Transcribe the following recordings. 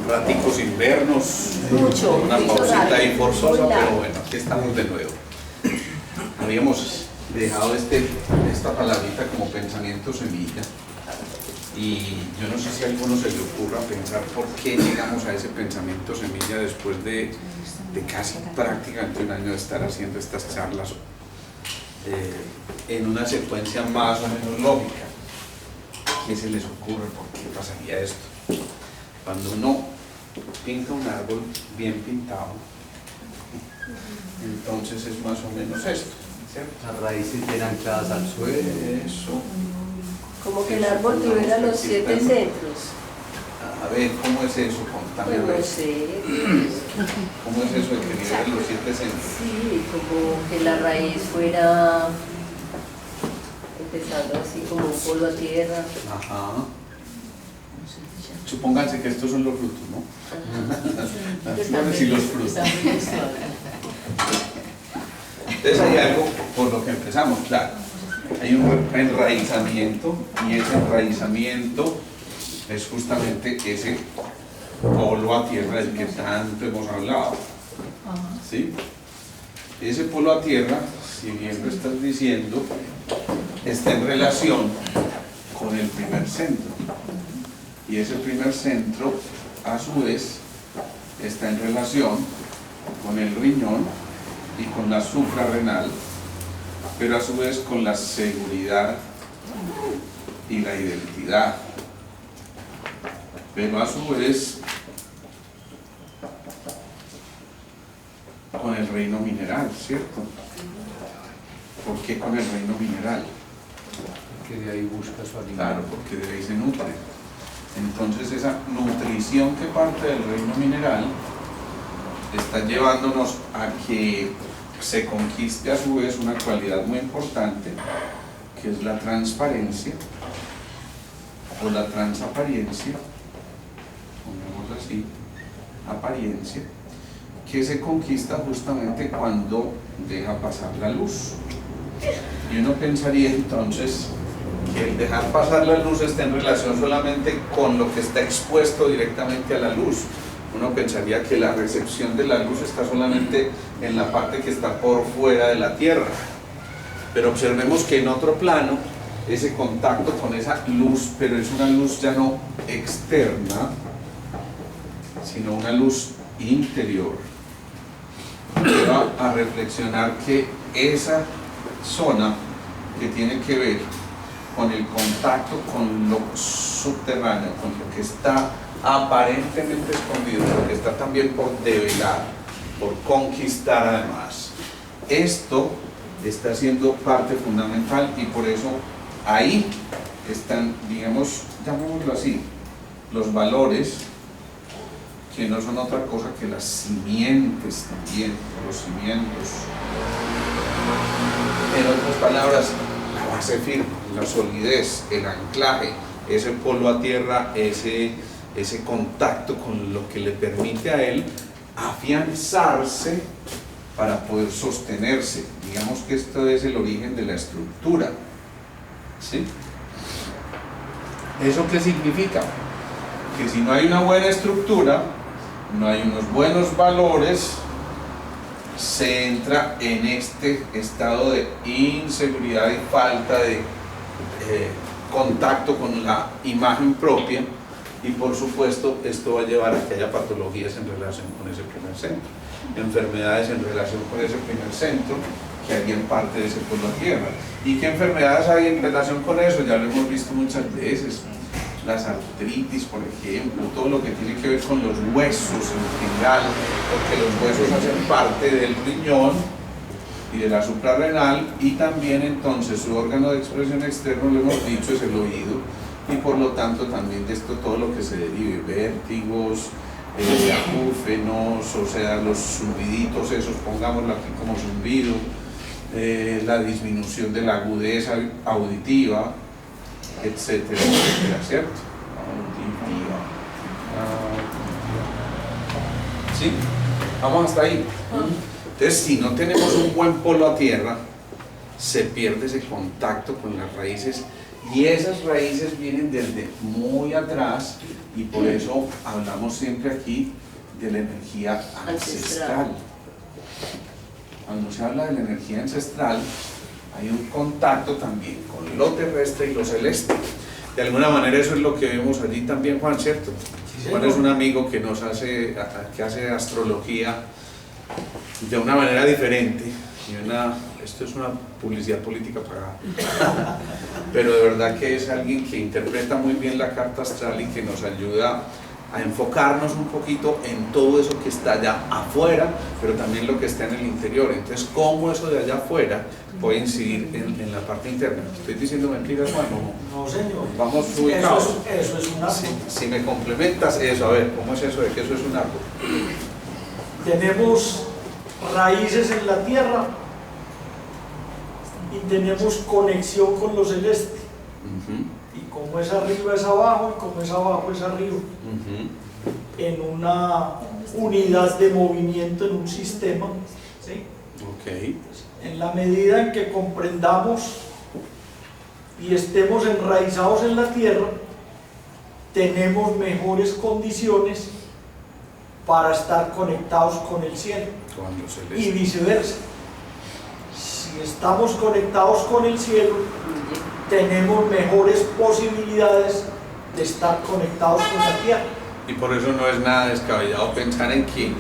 ratico sin vernos, Mucho, una mucho pausita largo, ahí forzosa, muy largo. pero bueno, aquí estamos de nuevo. Habíamos dejado esta palabrita como pensamiento semilla, y yo no sé si a alguno se le ocurra pensar por qué llegamos a ese pensamiento semilla después de casi prácticamente un año de estar haciendo estas charlas en una secuencia más o menos lógica. ¿Qué se les ocurre? ¿Por qué pasaría esto? Cuando uno pinta un árbol bien pintado, entonces es más o menos esto, ¿cierto? Las raíces bien ancladas al suelo. Eso. Como que el árbol tuviera los 7 centros. A ver, ¿cómo es eso? Contame a Pues ver. no sé. ¿Cómo es eso de que nivelan los 7 centros? Sí, como que la raíz fuera empezando así como un polo a tierra. Ajá. Supónganse que estos son los frutos, ¿no? Las flores y los frutos. Entonces hay algo por lo que empezamos, claro. Hay un enraizamiento, y ese enraizamiento es justamente ese polo a tierra del que tanto hemos hablado. ¿Sí? Ese polo a tierra, si bien lo estás diciendo, está en relación con el primer centro. Y ese primer centro, a su vez, está en relación con el riñón y con la suprarrenal, pero a su vez con la seguridad y la identidad, pero a su vez con el reino mineral, ¿cierto? ¿Por qué con el reino mineral? Que de ahí busca su alimento. Claro, porque de ahí se nutre. Entonces esa nutrición que parte del reino mineral está llevándonos a que se conquiste a su vez una cualidad muy importante, que es la transparencia o la transaparencia, pongámoslo así, apariencia, que se conquista justamente cuando deja pasar la luz. Y uno pensaría entonces que el dejar pasar la luz está en relación solamente con lo que está expuesto directamente a la luz. Uno pensaría que la recepción de la luz está solamente en la parte que está por fuera de la Tierra. Pero observemos que en otro plano, ese contacto con esa luz, pero es una luz ya no externa, sino una luz interior, lleva a reflexionar que esa zona que tiene que ver con el contacto con lo subterráneo, con lo que está aparentemente escondido, lo que está también por develar, por conquistar además. Esto está siendo parte fundamental, y por eso ahí están, digamos, llamémoslo así, los valores, que no son otra cosa que las simientes también, los cimientos. En otras palabras, la base firme, la solidez, el anclaje, ese polo a tierra, ese contacto con lo que le permite a él afianzarse para poder sostenerse. Digamos que esto es el origen de la estructura. ¿Sí? ¿Eso qué significa? Que si no hay una buena estructura, no hay unos buenos valores, se entra en este estado de inseguridad y falta de contacto con la imagen propia, y por supuesto esto va a llevar a que haya patologías en relación con ese primer centro, enfermedades en relación con ese primer centro que harían parte de ese polo a tierra. ¿Y qué enfermedades hay en relación con eso? Ya lo hemos visto muchas veces. Las artritis, por ejemplo, todo lo que tiene que ver con los huesos en general, porque los huesos hacen parte del riñón y de la suprarrenal, y también entonces su órgano de expresión externo, lo hemos dicho, es el oído, y por lo tanto también de esto todo lo que se derive, vértigos, acúfenos, o sea, los zumbiditos esos, pongámoslo aquí como zumbido, la disminución de la agudeza auditiva, etcétera, etcétera, ¿cierto? ¿Sí? Vamos hasta ahí. Entonces, si no tenemos un buen polo a tierra, se pierde ese contacto con las raíces, Y esas raíces vienen desde muy atrás y por eso hablamos siempre aquí de la energía ancestral. Cuando se habla de la energía ancestral, hay un contacto también con lo terrestre y lo celeste. De alguna manera eso es lo que vemos allí también, Juan, ¿cierto? Juan es un amigo que que hace astrología de una manera diferente. Esto es una publicidad política pagada. Pero de verdad que es alguien que interpreta muy bien la carta astral y que nos ayuda a enfocarnos un poquito en todo eso que está allá afuera, pero también lo que está en el interior. Entonces, cómo eso de allá afuera puede incidir en la parte interna. ¿Estoy diciendo mentiras, Juan? No, señor. Vamos ubicados. Eso es un árbol. Si me complementas eso, a ver, ¿cómo es eso de que eso es un árbol? Tenemos raíces en la tierra y tenemos conexión con lo celeste. Y como es arriba es abajo y como es abajo es arriba. En una unidad de movimiento, en un sistema. ¿Sí? Okay. En la medida en que comprendamos y estemos enraizados en la tierra, tenemos mejores condiciones para estar conectados con el cielo y viceversa. Si estamos conectados con el cielo, tenemos mejores posibilidades de estar conectados con la tierra. Y por eso no es nada descabellado pensar en que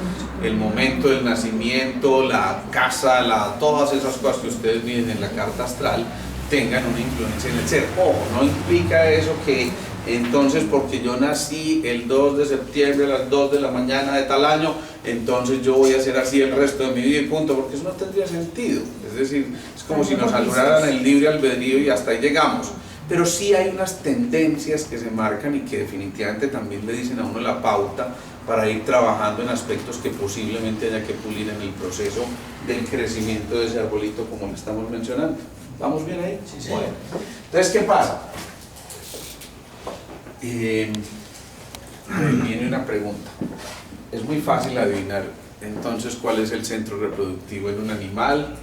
el momento del nacimiento, la casa, todas esas cosas que ustedes miden en la carta astral tengan una influencia en el ser. Ojo, no implica eso que entonces porque yo nací el 2 de septiembre a las 2 de la mañana de tal año, entonces yo voy a ser así el resto de mi vida y punto, porque eso no tendría sentido. Es decir, es como si nos anularan el libre albedrío y hasta ahí llegamos. Pero sí hay unas tendencias que se marcan y que definitivamente también le dicen a uno la pauta para ir trabajando en aspectos que posiblemente haya que pulir en el proceso del crecimiento de ese arbolito como lo estamos mencionando. ¿Vamos bien ahí? Sí, sí. Bueno. Entonces, ¿qué pasa? Viene una pregunta. Es muy fácil adivinar entonces cuál es el centro reproductivo en un animal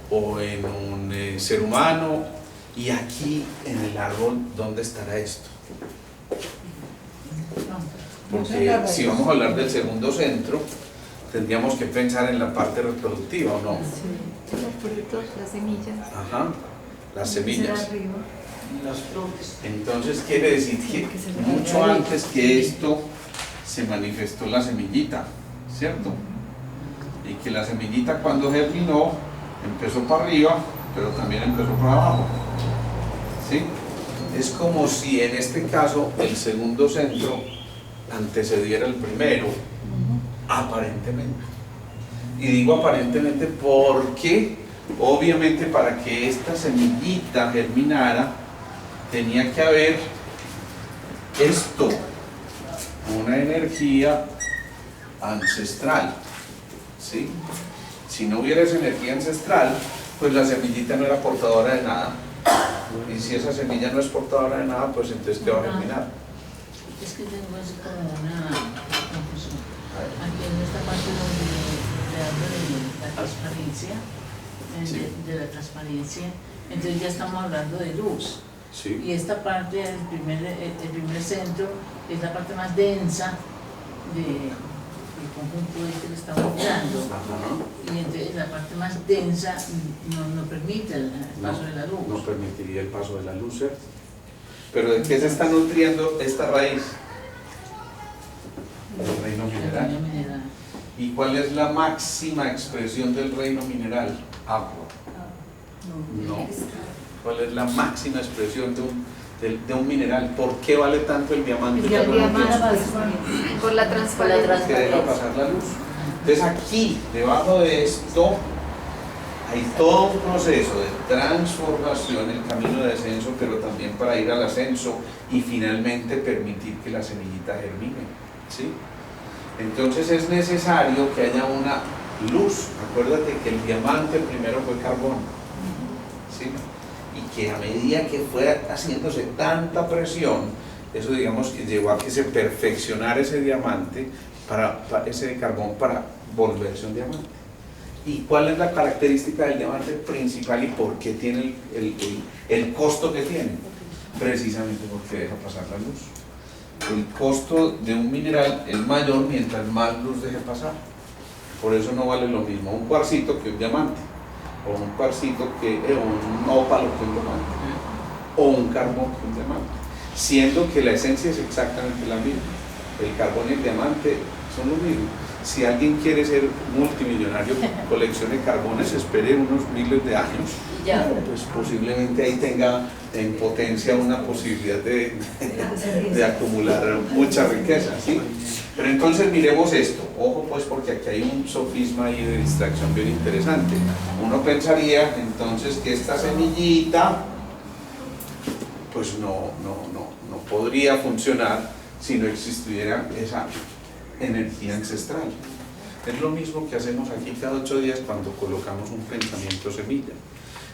o en un ser humano, y aquí en el árbol, ¿dónde estará esto? Porque si vamos a hablar del segundo centro, tendríamos que pensar en la parte reproductiva, ¿o no? Sí, los frutos, las semillas. Ajá, las semillas. Las flores. Entonces quiere decir que mucho antes que esto se manifestó la semillita, ¿cierto? Y que la semillita cuando germinó empezó para arriba, pero también empezó para abajo. ¿Sí? Es como si en este caso el segundo centro antecediera al primero, aparentemente. Y digo aparentemente porque obviamente para que esta semillita germinara tenía que haber esto, una energía ancestral, ¿sí? Si no hubiera esa energía ancestral, pues la semillita no era portadora de nada. Y si esa semilla no es portadora de nada, pues entonces ¿qué va a germinar? Es que tengo así como una confusión. Aquí en esta parte donde le hablo de la transparencia, Sí. de la transparencia, entonces ya estamos hablando de luz. Sí. Y esta parte, el primer centro, es la parte más densa del conjunto este que estamos mirando. Y entonces la parte más densa no permite el paso de la luz. No permitiría el paso de la luz, ¿cierto? Pero ¿de qué se está nutriendo esta raíz? Del reino mineral. ¿Y cuál es la máxima expresión del reino mineral? Agua. No. ¿Cuál es la máxima expresión de un mineral? ¿Por qué vale tanto el diamante? Y el diamante por la transparencia. Que deja pasar la luz. Entonces aquí, debajo de esto, hay todo un proceso de transformación, el camino de descenso, pero también para ir al ascenso y finalmente permitir que la semillita germine, ¿sí? Entonces es necesario que haya una luz. Acuérdate que el diamante primero fue carbón, ¿sí? Y que a medida que fue haciéndose tanta presión, eso digamos que llevó a que se perfeccionara ese diamante, ese carbón para volverse un diamante. ¿Y cuál es la característica del diamante principal y por qué tiene el costo que tiene? Precisamente porque deja pasar la luz. El costo de un mineral es mayor mientras más luz deje pasar. Por eso no vale lo mismo un cuarcito que un diamante, o un cuarcito que un ópalo que un diamante, o un carbón que un diamante, siendo que la esencia es exactamente la misma. El carbón y el diamante son lo mismo. Si alguien quiere ser multimillonario, coleccione carbones, espere unos miles de años, Ya. pues posiblemente ahí tenga en potencia una posibilidad de acumular mucha riqueza, ¿sí? Pero entonces miremos esto, ojo pues, porque aquí hay un sofisma ahí de distracción bien interesante. Uno pensaría entonces que esta semillita pues no podría funcionar si no existiera esa energía ancestral. Es lo mismo que hacemos aquí cada 8 días cuando colocamos un pensamiento semilla.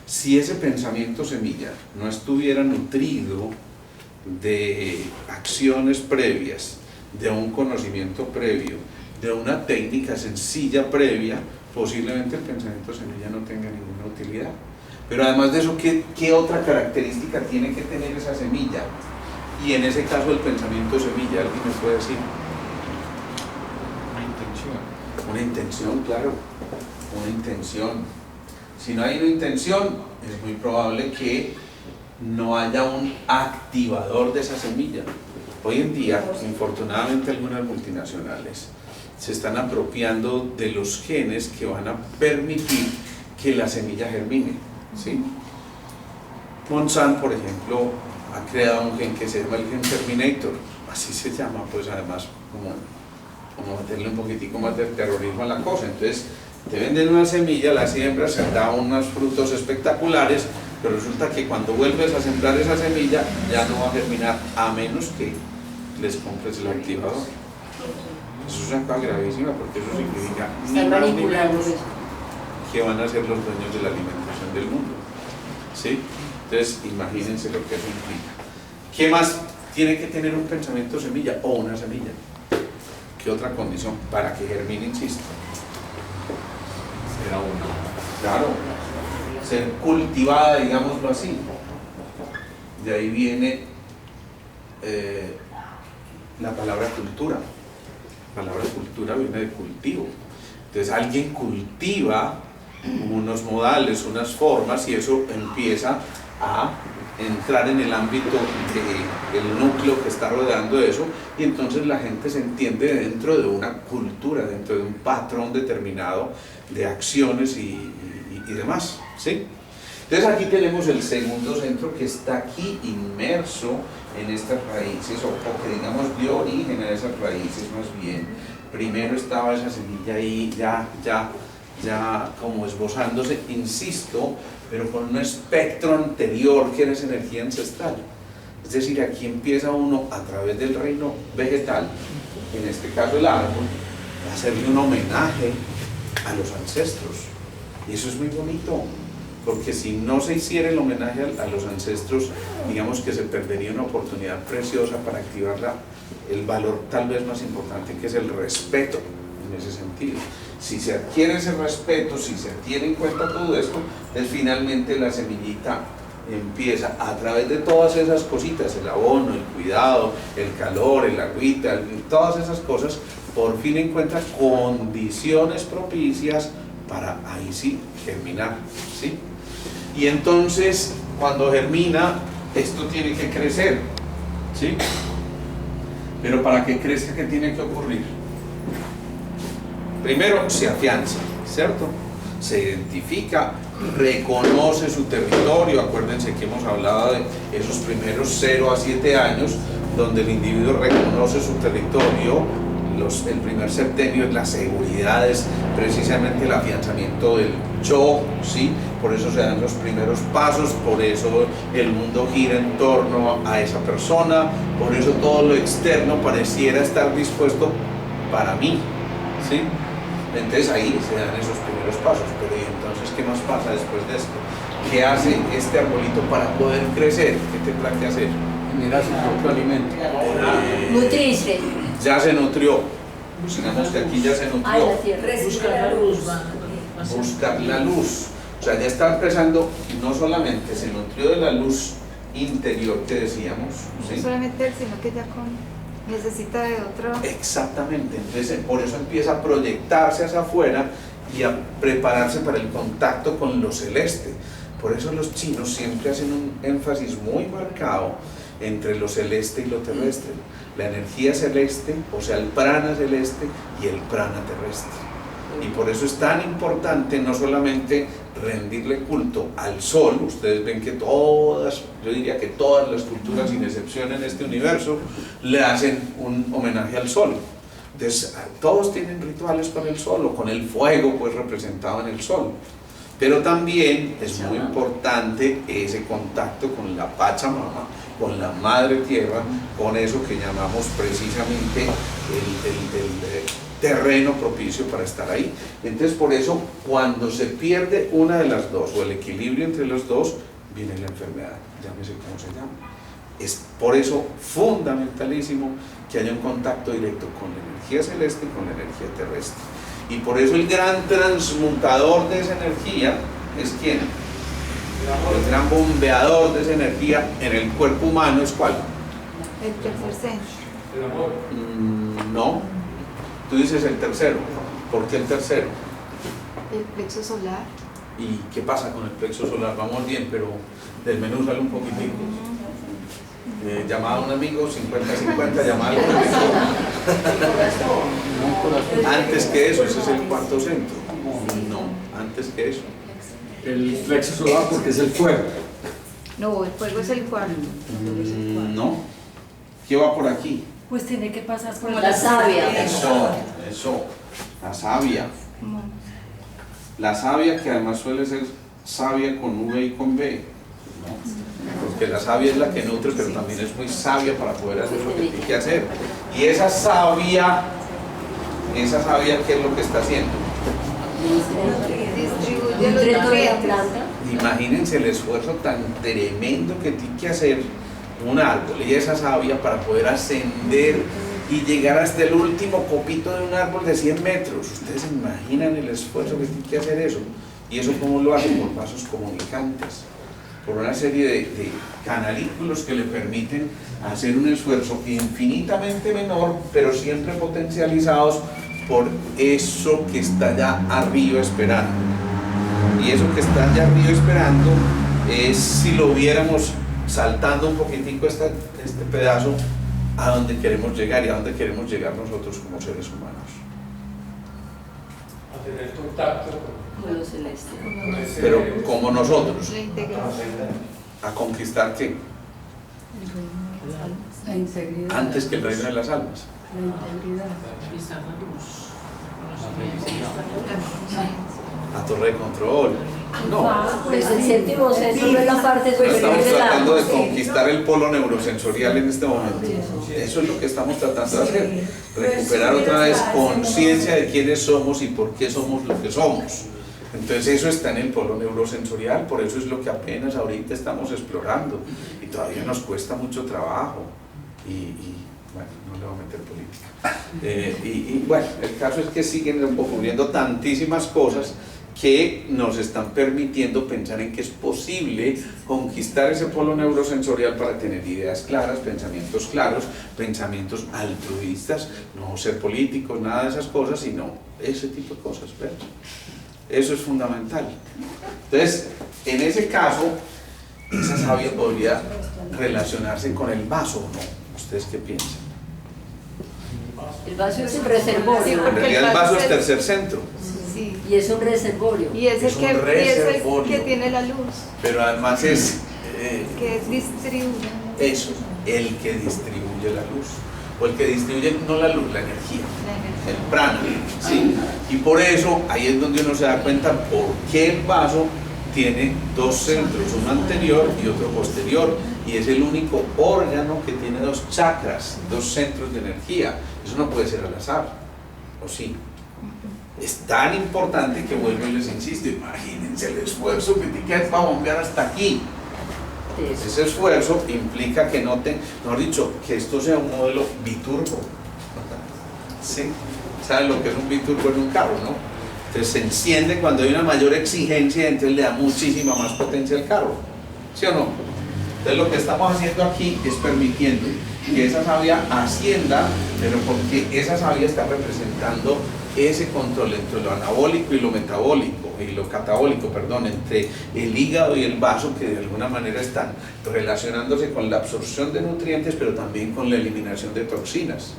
Si ese pensamiento semilla no estuviera nutrido de acciones previas, de un conocimiento previo, de una técnica sencilla previa, posiblemente el pensamiento semilla no tenga ninguna utilidad. Pero además de eso, ¿qué otra característica tiene que tener esa semilla? Y en ese caso el pensamiento semilla, ¿alguien me puede decir? Una intención, claro, una intención. Si no hay una intención, es muy probable que no haya un activador de esa semilla. Hoy en día, infortunadamente, algunas multinacionales se están apropiando de los genes que van a permitir que la semilla germine, ¿sí? Monsanto, por ejemplo, ha creado un gen que se llama el gen Terminator, así se llama, pues además como meterle un poquitico más de terrorismo a la cosa. Entonces te venden una semilla, la siembras, se da unos frutos espectaculares, pero resulta que cuando vuelves a sembrar esa semilla ya no va a germinar, a menos que les compres el activador. Eso es una cosa gravísima, porque eso significa ni Están más ni manipulando menos eso. que van a ser los dueños de la alimentación del mundo, ¿sí? Entonces imagínense lo que eso implica. ¿Qué más tiene que tener un pensamiento semilla o una semilla? ¿Qué otra condición para que germine, insisto? Será una. Claro, ser cultivada, digámoslo así. De ahí viene la palabra cultura. La palabra cultura viene de cultivo. Entonces alguien cultiva unos modales, unas formas, y eso empieza a entrar en el ámbito del núcleo que está rodeando eso, y entonces la gente se entiende dentro de una cultura, dentro de un patrón determinado de acciones y demás, ¿sí? Entonces aquí tenemos el segundo centro que está aquí inmerso en estas raíces, o que digamos dio origen a esas raíces más bien. Primero estaba esa semilla ahí ya como esbozándose, insisto, pero con un espectro anterior que era esa energía ancestral. Es decir, aquí empieza uno a través del reino vegetal, en este caso el árbol, a hacerle un homenaje a los ancestros. Y eso es muy bonito, porque si no se hiciera el homenaje a los ancestros, digamos que se perdería una oportunidad preciosa para activar el valor tal vez más importante, que es el respeto en ese sentido. Si se adquiere ese respeto, si se tiene en cuenta todo esto, pues finalmente la semillita empieza a través de todas esas cositas, el abono, el cuidado, el calor, el agüita, todas esas cosas, por fin encuentra condiciones propicias para ahí sí germinar, ¿sí? Y entonces cuando germina, esto tiene que crecer, ¿sí? Pero para que crezca, ¿qué tiene que ocurrir? Primero se afianza, ¿cierto? Se identifica, reconoce su territorio. Acuérdense que hemos hablado de esos primeros 0 a 7 años, donde el individuo reconoce su territorio. El primer septenio es la seguridad, es precisamente el afianzamiento del yo, ¿sí? Por eso se dan los primeros pasos, por eso el mundo gira en torno a esa persona, por eso todo lo externo pareciera estar dispuesto para mí, ¿sí? Entonces ahí se dan esos primeros pasos. Pero ¿y entonces qué más pasa después de esto? ¿Qué hace este arbolito para poder crecer? ¿Qué tendrá que hacer? Genera su propio alimento. Nutrirse. Ya se nutrió. Digamos que aquí ya se nutrió. Ay, la tierra. Buscar la luz, Buscar la luz. O sea, ya está empezando, no solamente se nutrió de la luz interior que decíamos, No ¿sí? solamente él, sino que ya necesita de otro. Exactamente, entonces por eso empieza a proyectarse hacia afuera y a prepararse para el contacto con lo celeste. Por eso los chinos siempre hacen un énfasis muy marcado entre lo celeste y lo terrestre. La energía celeste, o sea el prana celeste y el prana terrestre. Y por eso es tan importante no solamente rendirle culto al sol. Ustedes ven que todas, yo diría que todas las culturas sin excepción en este universo le hacen un homenaje al sol. Entonces todos tienen rituales con el sol o con el fuego pues representado en el sol. Pero también es muy importante ese contacto con la Pachamama, con la Madre Tierra, con eso que llamamos precisamente el terreno propicio para estar ahí. Entonces por eso cuando se pierde una de las dos o el equilibrio entre los dos, viene la enfermedad, llámese como se llama. Es por eso fundamentalísimo que haya un contacto directo con la energía celeste y con la energía terrestre. Y por eso el gran transmutador de esa energía es ¿quién? El gran bombeador de esa energía en el cuerpo humano es ¿cuál? El tercer centro. No, tú dices el tercero. ¿Por qué el tercero? El plexo solar. ¿Y qué pasa con el plexo solar? Vamos bien, pero del menú sale un poquitico. Llamada a un amigo, 50-50, llamada a un amigo. Antes que eso, ese es el cuarto centro. No, antes que eso. El plexo solar porque es el fuego. No, el fuego es el cuarto. No. ¿Qué va por aquí? Pues tiene que pasar por La savia. Eso, la savia. La savia que además suele ser savia con V y con B, ¿no? Porque la savia es la que nutre, pero también es muy sabia para poder hacer lo que tiene que hacer. Y esa savia, ¿qué es lo que está haciendo? Distribuye los Nutre toda la nutrientes. planta. Imagínense el esfuerzo tan tremendo que tiene que hacer un árbol y esa savia para poder ascender y llegar hasta el último copito de un árbol de 100 metros. Ustedes se imaginan el esfuerzo que tiene que hacer eso. ¿Y eso cómo lo hace? Por vasos comunicantes, por una serie de canalículos que le permiten hacer un esfuerzo infinitamente menor, pero siempre potencializados por eso que está allá arriba esperando. Y eso que está allá arriba esperando es, si lo viéramos saltando un poquitico este pedazo, a dónde queremos llegar y a dónde queremos llegar nosotros como seres humanos. A tener contacto Con lo celeste. con ese... Pero como nosotros, La integración. ¿a conquistar qué? La integridad. Antes que el reino de las almas. La integridad. Quizá la luz. A torre de control. No. Pues el séptimo centro no es la parte superior Estamos del tratando de alma. conquistar el polo neurosensorial en este momento. Eso es lo que estamos tratando de hacer. Recuperar otra vez conciencia de quiénes somos y por qué somos lo que somos. Entonces eso está en el polo neurosensorial, por eso es lo que apenas ahorita estamos explorando y todavía nos cuesta mucho trabajo. Y bueno, no le voy a meter política. Y bueno, el caso es que siguen ocurriendo tantísimas cosas que nos están permitiendo pensar en que es posible conquistar ese polo neurosensorial para tener ideas claras, pensamientos claros, pensamientos altruistas, no ser políticos, nada de esas cosas, sino ese tipo de cosas, ¿verdad? Eso es fundamental. Entonces, en ese caso, esa savia podría relacionarse con el vaso, ¿no? ¿Ustedes qué piensan? El vaso es un reservorio. En realidad el vaso es tercer centro, Sí. Y es un reservorio. Y es el Es un que, y es el reservorio. que tiene la luz, pero además es que distribuye. eso, el que distribuye la luz, o el que distribuye no la luz, la energía, La energía. el prana, ¿sí? Y por eso ahí es donde uno se da cuenta por qué el vaso tiene dos centros, uno anterior y otro posterior, y es el único órgano que tiene dos chakras, dos centros de energía. Eso no puede ser al azar, ¿o sí? Es tan importante que vuelvo y les insisto, imagínense el esfuerzo que tiene que hacer para bombear hasta aquí. Ese esfuerzo implica que mejor dicho, que esto sea un modelo biturbo. ¿Sí? ¿Saben lo que es un biturbo en un carro, no? Entonces se enciende cuando hay una mayor exigencia, entonces le da muchísima más potencia al carro. ¿Sí o no? Entonces lo que estamos haciendo aquí es permitiendo que esa savia ascienda, pero porque esa savia está representando ese control entre lo anabólico y lo metabólico, y lo catabólico, perdón, entre el hígado y el vaso, que de alguna manera están relacionándose con la absorción de nutrientes, pero también con la eliminación de toxinas.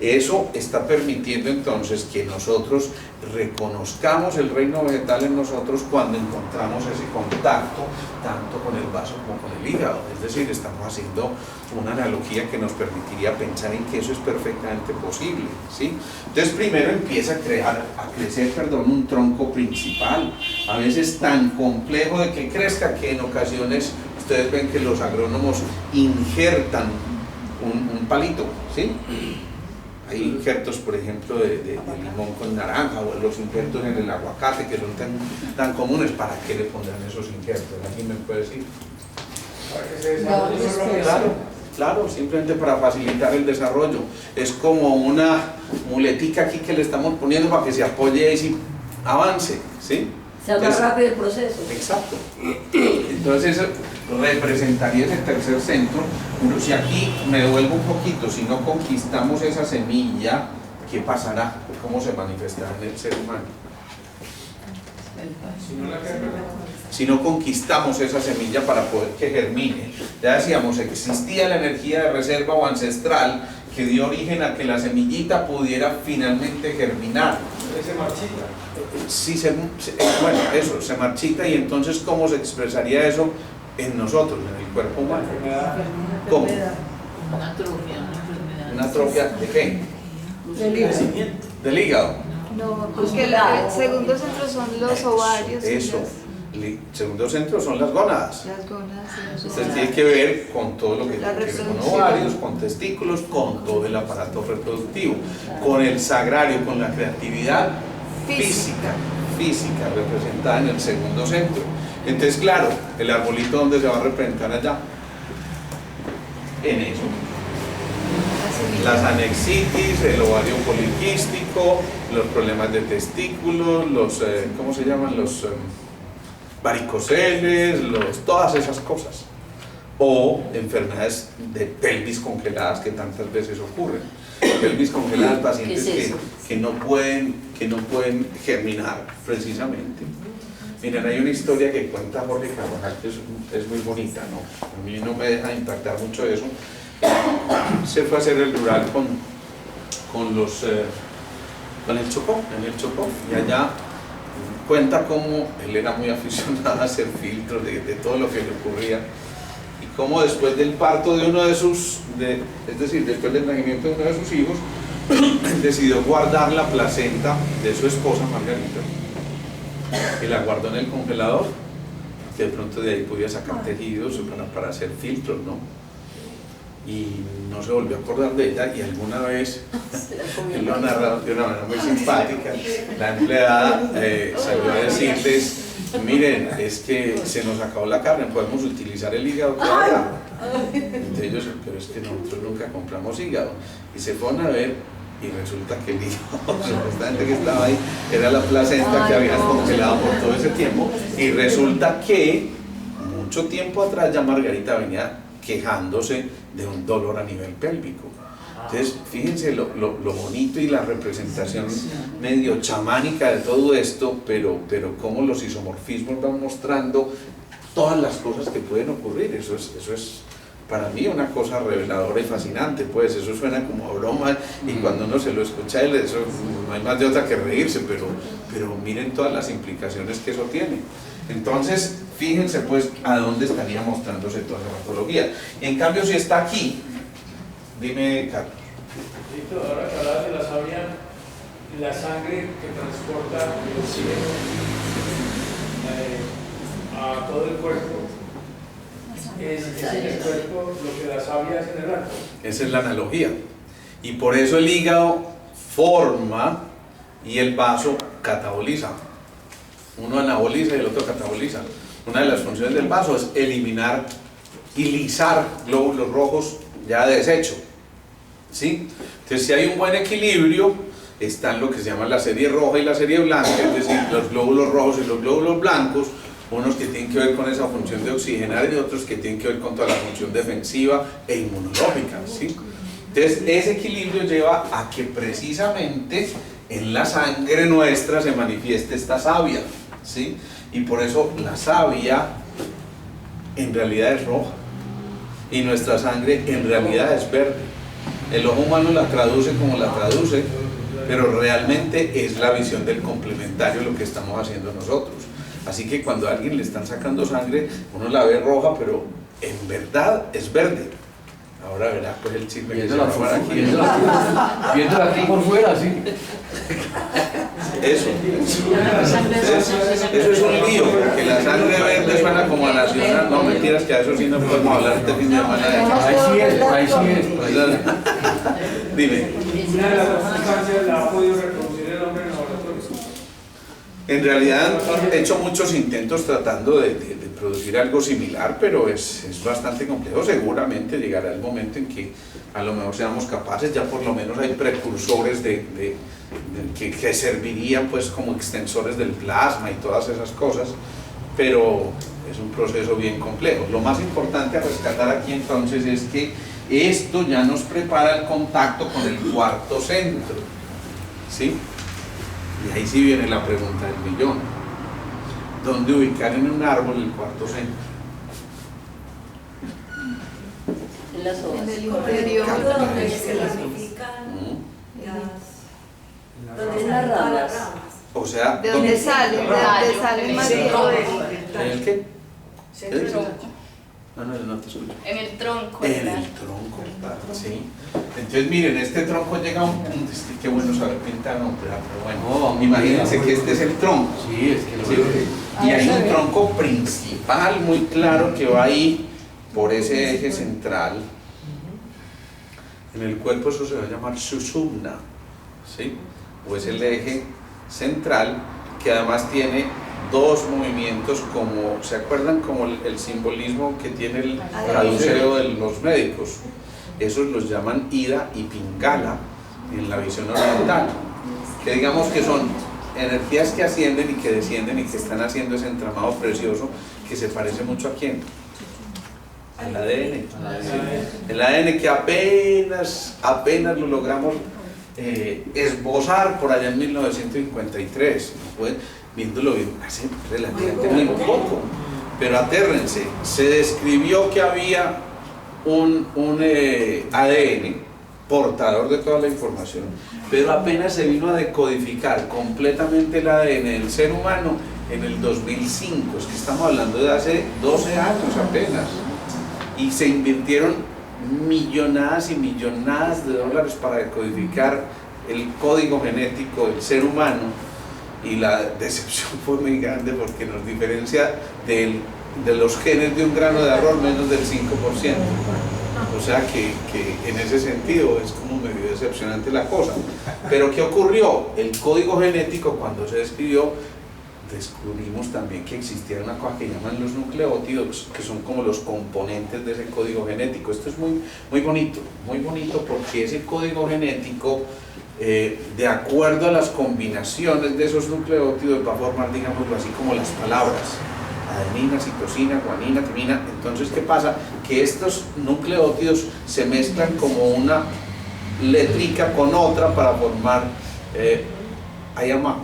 Eso está permitiendo entonces que nosotros reconozcamos el reino vegetal en nosotros cuando encontramos ese contacto tanto con el vaso como con el hígado. Es decir, estamos haciendo una analogía que nos permitiría pensar en que eso es perfectamente posible, ¿sí? Entonces primero empieza a crecer un tronco principal, a veces tan complejo de que crezca que en ocasiones ustedes ven que los agrónomos injertan un palito, ¿sí? Hay injertos, por ejemplo, de limón con naranja, o los injertos en el aguacate, que son tan comunes. ¿Para qué le pondrán esos injertos? ¿Alguien me puede decir? Para que se desarrolle. Claro, simplemente para facilitar el desarrollo. Es como una muletica aquí que le estamos poniendo para que se apoye y avance, ¿sí? Se haga rápido el proceso. Exacto. Entonces eso representaría ese tercer centro. Pero si aquí me devuelvo un poquito, si no conquistamos esa semilla, ¿qué pasará? ¿Cómo se manifestará en el ser humano? Si no conquistamos esa semilla para poder que germine. Ya decíamos, existía la energía de reserva o ancestral que dio origen a que la semillita pudiera finalmente germinar. Se marchita. Sí, bueno, eso, se marchita, y entonces ¿cómo se expresaría eso en nosotros, en el cuerpo humano? ¿Cómo? Una atrofia, una enfermedad. ¿Una atrofia de qué? Del hígado. No, porque el segundo centro son los ovarios. Eso. El segundo centro son las gónadas. Las gónadas. Entonces tiene que ver con todo lo que La tiene que ver con reproducción. ovarios, con testículos, con todo el aparato reproductivo, con el sagrario, con la creatividad física representada en el segundo centro. Entonces, claro, el arbolito, ¿dónde se va a representar allá? En eso. Las anexitis, el ovario poliquístico, los problemas de testículos, los, ¿cómo se llaman? Los varicoceles, todas esas cosas. O enfermedades de pelvis congeladas que tantas veces ocurren. Pelvis congeladas, pacientes que no pueden germinar precisamente. Miren, hay una historia que cuenta Jorge Carvajal que es muy bonita, ¿no? A mí no me deja impactar mucho eso. Se fue a hacer el rural con el Chocó, en el Chocó, y allá cuenta cómo él era muy aficionado a hacer filtros de todo lo que le ocurría, y cómo después del parto de uno de sus, es decir, después del nacimiento de uno de sus hijos, decidió guardar la placenta de su esposa Margarita, y la guardó en el congelador, que de pronto de ahí podía sacar tejidos para hacer filtros, ¿no? Y no se volvió a acordar de ella, y alguna vez, él lo ha narrado de una manera muy simpática, la empleada salió a decirles: miren, es que se nos acabó la carne, podemos utilizar el hígado todavía. Entonces ellos, pero es que nosotros nunca compramos hígado, y se fueron a ver, y resulta que el hígado, supuestamente que estaba ahí, era la placenta que habían congelado por todo ese tiempo, y resulta que mucho tiempo atrás ya Margarita venía quejándose de un dolor a nivel pélvico. Entonces, fíjense lo bonito y la representación medio chamánica de todo esto, pero cómo los isomorfismos van mostrando todas las cosas que pueden ocurrir. Eso es para mí una cosa reveladora y fascinante, pues eso suena como a broma, y cuando uno se lo escucha, eso no hay más de otra que reírse, pero miren todas las implicaciones que eso tiene. Entonces, fíjense pues a dónde estaría mostrándose toda la patología. Y en cambio, si está aquí, dime, Carlos. Ahora que hablabas de la savia, la sangre que transporta el oxígeno a todo el cuerpo, es en el cuerpo lo que la savia hace en el acto. Esa es la analogía. Y por eso el hígado forma y el vaso cataboliza. Uno anaboliza y el otro cataboliza. Una de las funciones del vaso es eliminar y lisar glóbulos rojos ya de desecho, ¿sí? Entonces, si hay un buen equilibrio, están lo que se llama la serie roja y la serie blanca, es decir, los glóbulos rojos y los glóbulos blancos unos que tienen que ver con esa función de oxigenar y otros que tienen que ver con toda la función defensiva e inmunológica, ¿sí? Entonces, ese equilibrio lleva a que precisamente en la sangre nuestra se manifieste esta savia, ¿sí? Y por eso la savia en realidad es roja y nuestra sangre en realidad es verde. El ojo humano la traduce como la traduce, pero realmente es la visión del complementario lo que estamos haciendo nosotros. Así que cuando a alguien le están sacando sangre, uno la ve roja, pero en verdad es verde. Ahora verá pues el chisme que se va a armar aquí. Viéndola aquí por fuera, sí. Eso es un lío, porque la sangre verde suena como a nacional. No, mentiras, que a eso sí no podemos hablar este fin de semana. Ahí sí es, ahí sí es. Dime. ¿Una de las sustancias la ha podido reproducir el hombre en laboratorio? En realidad han hecho muchos intentos tratando de producir algo similar, pero es bastante complejo. Seguramente llegará el momento en que a lo mejor seamos capaces, ya por lo menos hay precursores que servirían pues como extensores del plasma y todas esas cosas, pero es un proceso bien complejo. Lo más importante a rescatar aquí entonces es que esto ya nos prepara el contacto con el cuarto centro, ¿sí? Y ahí sí viene la pregunta del millón. ¿Dónde ubicar en un árbol el cuarto centro? En las hojas. En el interior. Donde se clasifican donde las ramas. O sea, ¿De dónde sale? ¿De dónde sale más bien? ¿En el qué? No te escucho. En el tronco. En el tronco, sí. Entonces miren, este tronco llega a un punto, qué bueno saber pintar, no, pero bueno, imagínense que este es el tronco. Sí, es que lo ¿Sí? Y hay un tronco principal muy claro que va ahí por ese eje central. En el cuerpo eso se va a llamar susumna, ¿sí? O es el eje central que además tiene dos movimientos, como, ¿se acuerdan? Como el simbolismo que tiene el caduceo de los médicos. Esos los llaman Ida y Pingala en la visión oriental, que digamos que son energías que ascienden y que descienden y que están haciendo ese entramado precioso que se parece mucho a ¿quién? Al ADN. El ADN que apenas lo logramos esbozar por allá en 1953, pues, viéndolo bien, hace relativamente muy poco, pero atérrense, se describió que había un ADN portador de toda la información, pero apenas se vino a decodificar completamente el ADN del ser humano en el 2005, es que estamos hablando de hace 12 años apenas, y se invirtieron millonadas y millonadas de dólares para decodificar el código genético del ser humano, y la decepción fue muy grande porque nos diferencia de los genes de un grano de arroz menos del 5%. O sea que en ese sentido es como medio decepcionante la cosa. Pero ¿qué ocurrió? El código genético, cuando se describió, descubrimos también que existía una cosa que llaman los nucleótidos, que son como los componentes de ese código genético. Esto es muy bonito porque ese código genético, de acuerdo a las combinaciones de esos nucleótidos, va a formar, digámoslo así, como las palabras adenina, citosina, guanina, timina. Entonces, ¿qué pasa? Que estos nucleótidos se mezclan como una letrica con otra para formar ayamá.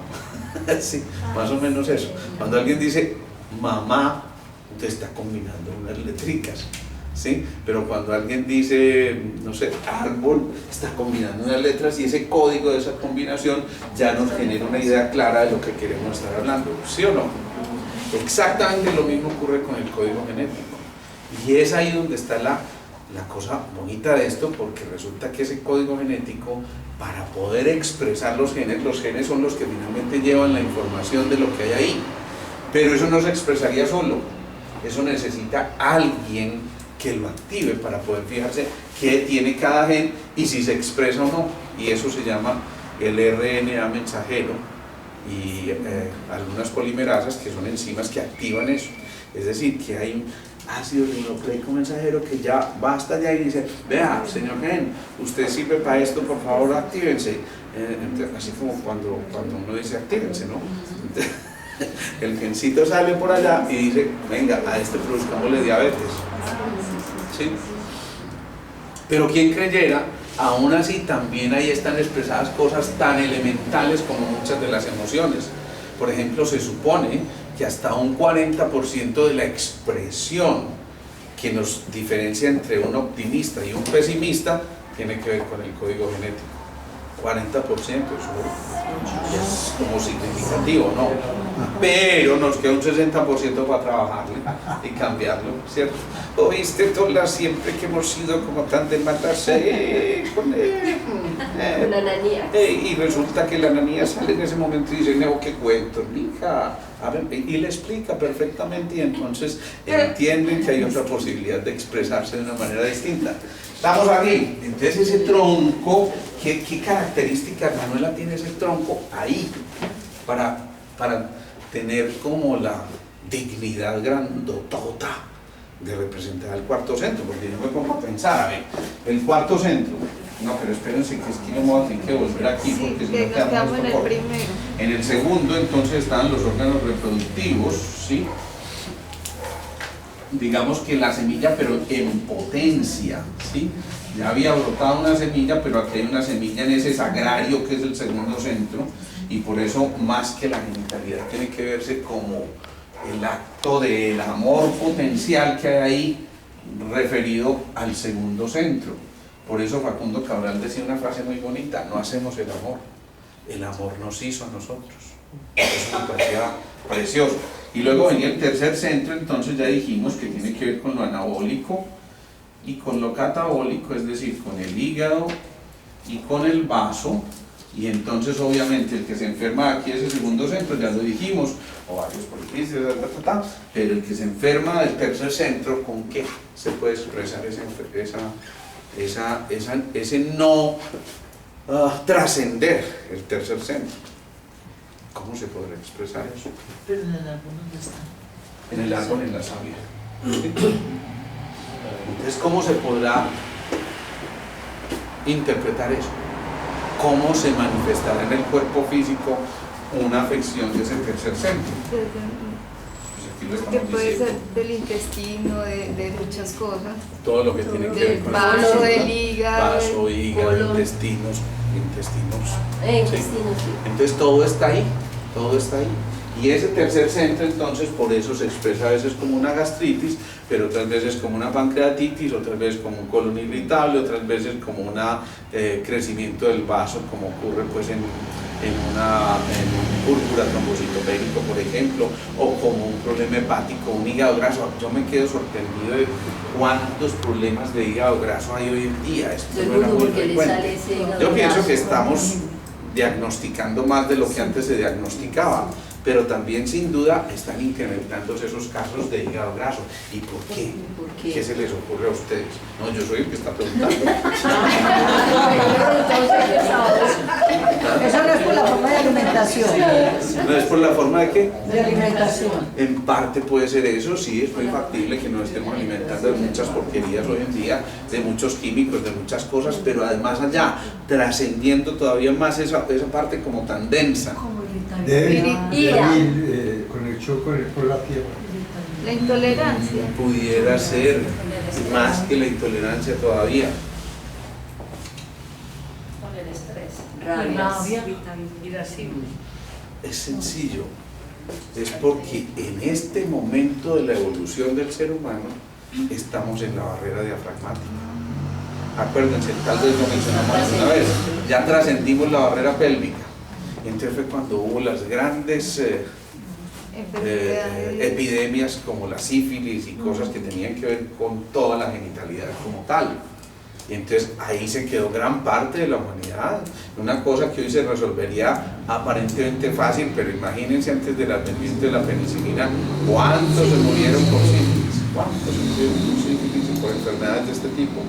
Sí, más o menos eso. Cuando alguien dice mamá, te está combinando unas letricas, ¿sí? Pero cuando alguien dice, no sé, árbol, está combinando unas letras, y ese código de esa combinación ya nos genera una idea clara de lo que queremos estar hablando, ¿sí o no? Exactamente lo mismo ocurre con el código genético, y es ahí donde está la cosa bonita de esto, porque resulta que ese código genético, para poder expresar los genes son los que finalmente llevan la información de lo que hay ahí, pero eso no se expresaría solo, eso necesita alguien que lo active para poder fijarse qué tiene cada gen y si se expresa o no, y eso se llama el RNA mensajero y algunas polimerasas que son enzimas que activan eso. Es decir, que hay un ácido ribonucleico mensajero que ya va hasta allá y dice, vea, señor gen, usted sirve para esto, por favor actívense. Así como cuando uno dice actívense, ¿no? El gencito sale por allá y dice, venga, a este produzcámosle diabetes. ¿Sí? Pero quien creyera, aún así también ahí están expresadas cosas tan elementales como muchas de las emociones. Por ejemplo, se supone que hasta un 40% de la expresión que nos diferencia entre un optimista y un pesimista tiene que ver con el código genético. 40%, eso es como significativo, ¿no? Pero nos queda un 60% para trabajarle y cambiarlo, ¿cierto? ¿Oíste, Tola, siempre que hemos sido como tan de matarse con él? Con Ananías. Y resulta que la Ananías sale en ese momento y dice, no, qué cuento, mija. A ver, y le explica perfectamente y entonces entienden que hay otra posibilidad de expresarse de una manera distinta. Estamos aquí, entonces ese tronco, ¿qué características, Manuela, tiene ese tronco ahí para tener como la dignidad grandotota de representar al cuarto centro? Porque yo me pongo a pensar, a ver, el cuarto centro, no, pero espérense que es que no me voy a tener que volver aquí porque Sí, si que no nos quedamos en el corto. primero. En el segundo entonces están los órganos reproductivos, ¿sí? Digamos que la semilla, pero en potencia, ¿sí? Ya había brotado una semilla, pero aquí hay una semilla en ese sagrario que es el segundo centro, y por eso más que la genitalidad tiene que verse como el acto del amor potencial que hay ahí referido al segundo centro. Por eso Facundo Cabral decía una frase muy bonita: no hacemos el amor nos hizo a nosotros. Eso me parecía precioso. Y luego venía el tercer centro, entonces ya dijimos que tiene que ver con lo anabólico y con lo catabólico, es decir, con el hígado y con el vaso. Y entonces obviamente el que se enferma aquí es el segundo centro, ya lo dijimos, o varios poliquístidos, pero el que se enferma del tercer centro, ¿con qué se puede expresar ese no trascender el tercer centro? ¿Cómo se podrá expresar eso? Pero en el árbol, ¿dónde está? En el árbol, en la savia. Entonces, ¿cómo se podrá interpretar eso? ¿Cómo se manifestará en el cuerpo físico una afección de ese tercer centro? Pues aquí lo Que estamos puede ser diciendo. del intestino, de muchas cosas. Todo lo que tiene que ver Del con vaso, el del hígado, vaso, del hígado, colon. intestinos. Intestino, sí. Entonces todo está ahí, todo está ahí. Y ese tercer centro, entonces, por eso se expresa a veces como una gastritis, pero otras veces como una pancreatitis, otras veces como un colon irritable, otras veces como un crecimiento del vaso, como ocurre pues en un púrpura trombocitopénico, por ejemplo, o como un problema hepático, un hígado graso. Yo me quedo sorprendido de cuántos problemas de hígado graso hay hoy en día. Esto no era muy frecuente. Yo pienso que estamos diagnosticando más de lo que antes se diagnosticaba, pero también sin duda están incrementándose esos casos de hígado graso. ¿Y por qué? ¿Qué se les ocurre a ustedes? No, yo soy el que está preguntando. Eso no es por la forma de alimentación. ¿No es por la forma de qué? De alimentación. En parte puede ser eso, sí, es muy factible que nos estemos alimentando de muchas porquerías hoy en día, de muchos químicos, de muchas cosas, pero además allá, trascendiendo todavía más esa parte como tan densa. Conexión con la tierra. La intolerancia. Pudiera ser más que la intolerancia todavía. Con el estrés. Rabia. Irascible. Es sencillo, es porque en este momento de la evolución del ser humano estamos en la barrera diafragmática. Acuérdense, tal vez lo mencionamos alguna vez, ya trascendimos la barrera pélvica. Entonces fue cuando hubo las grandes epidemias como la sífilis y cosas que tenían que ver con toda la genitalidad como tal. Y entonces ahí se quedó gran parte de la humanidad, una cosa que hoy se resolvería aparentemente fácil, pero imagínense antes del advenimiento de la penicilina, ¿cuántos se murieron por sífilis? ¿Cuántos se murieron por sífilis y por enfermedades de este tipo?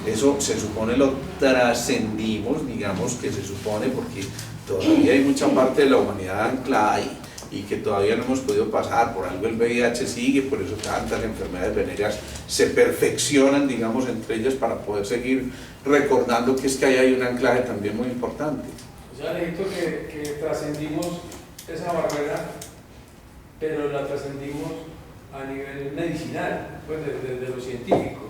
Eso se supone lo trascendimos, digamos que se supone, porque todavía hay mucha parte de la humanidad anclada ahí y que todavía no hemos podido pasar. Por algo el VIH sigue, por eso tantas enfermedades venéreas se perfeccionan, digamos, entre ellas para poder seguir recordando que es que ahí hay un anclaje también muy importante. O sea, necesito que trascendimos esa barrera pero la trascendimos a nivel medicinal, pues desde lo científico,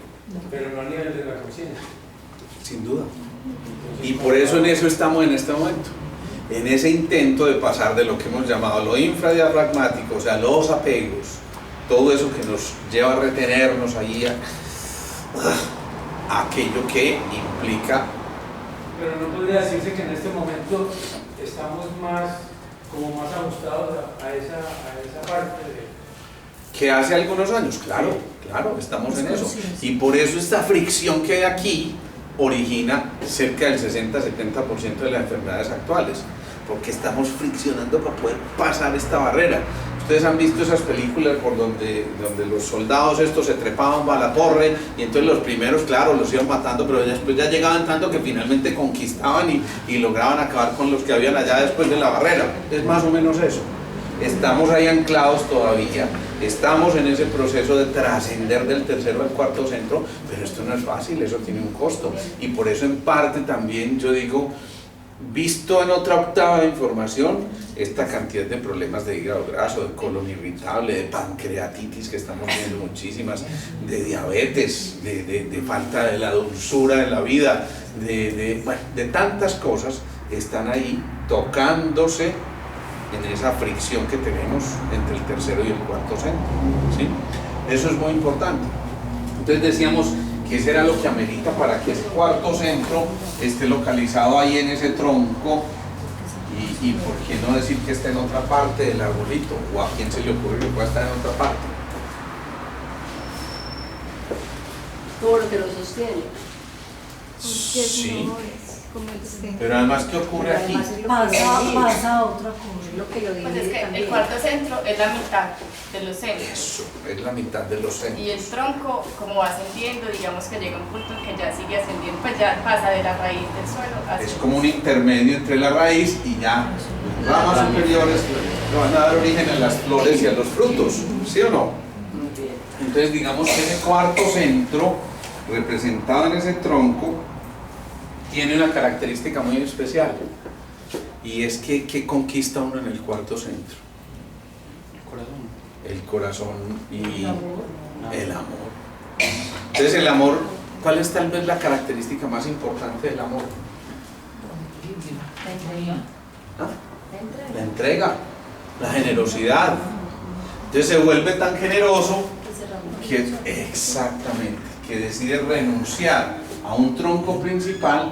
pero no a nivel de la conciencia. Sin duda. Y por eso en eso estamos en este momento, en ese intento de pasar de lo que hemos llamado lo infradiafragmático, o sea, los apegos, todo eso que nos lleva a retenernos ahí a aquello que implica. Pero no podría decirse que en este momento estamos como más ajustados a esa parte Que hace algunos años, claro, estamos en eso. Y por eso esta fricción que hay aquí origina cerca del 60-70% de las enfermedades actuales, porque estamos friccionando para poder pasar esta barrera. Ustedes han visto esas películas por donde los soldados estos se trepaban para la torre y entonces los primeros, claro, los iban matando, pero después ya llegaban tanto que finalmente conquistaban y lograban acabar con los que habían allá después de la barrera. Es más o menos eso. Estamos ahí anclados todavía, estamos en ese proceso de trascender del tercero al cuarto centro, pero esto no es fácil, eso tiene un costo. Y por eso en parte también yo digo, visto en otra octava de información, esta cantidad de problemas de hígado graso, de colon irritable, de pancreatitis que estamos viendo muchísimas, de diabetes, de falta de la dulzura de la vida, de tantas cosas, están ahí tocándose en esa fricción que tenemos entre el tercero y el cuarto centro, ¿sí? Eso es muy importante. Entonces decíamos que eso era lo que amerita para que ese cuarto centro esté localizado ahí en ese tronco y por qué no decir que esté en otra parte del arbolito, o a quién se le ocurre que pueda estar en otra parte. Todo lo que lo sostiene. Sí, pero además, ¿qué ocurre aquí? Pasa otra cosa. Lo que lo Pues divide es que también. el cuarto centro es la mitad de los centros. Eso, es la mitad de los centros. Y el tronco, como va ascendiendo, digamos que llega a un punto en que ya sigue ascendiendo, pues ya pasa de la raíz del suelo hacia Es como un intermedio entre la raíz y ya las ramas superiores le van a dar origen a las flores y a los frutos, ¿sí o no? Entonces digamos que ese cuarto centro, representado en ese tronco, tiene una característica muy especial, y es que ¿qué conquista uno en el cuarto centro? El corazón y el amor. Entonces el amor, ¿cuál es tal vez la característica más importante del amor? La entrega, la generosidad. Entonces se vuelve tan generoso que exactamente, que decide renunciar a un tronco principal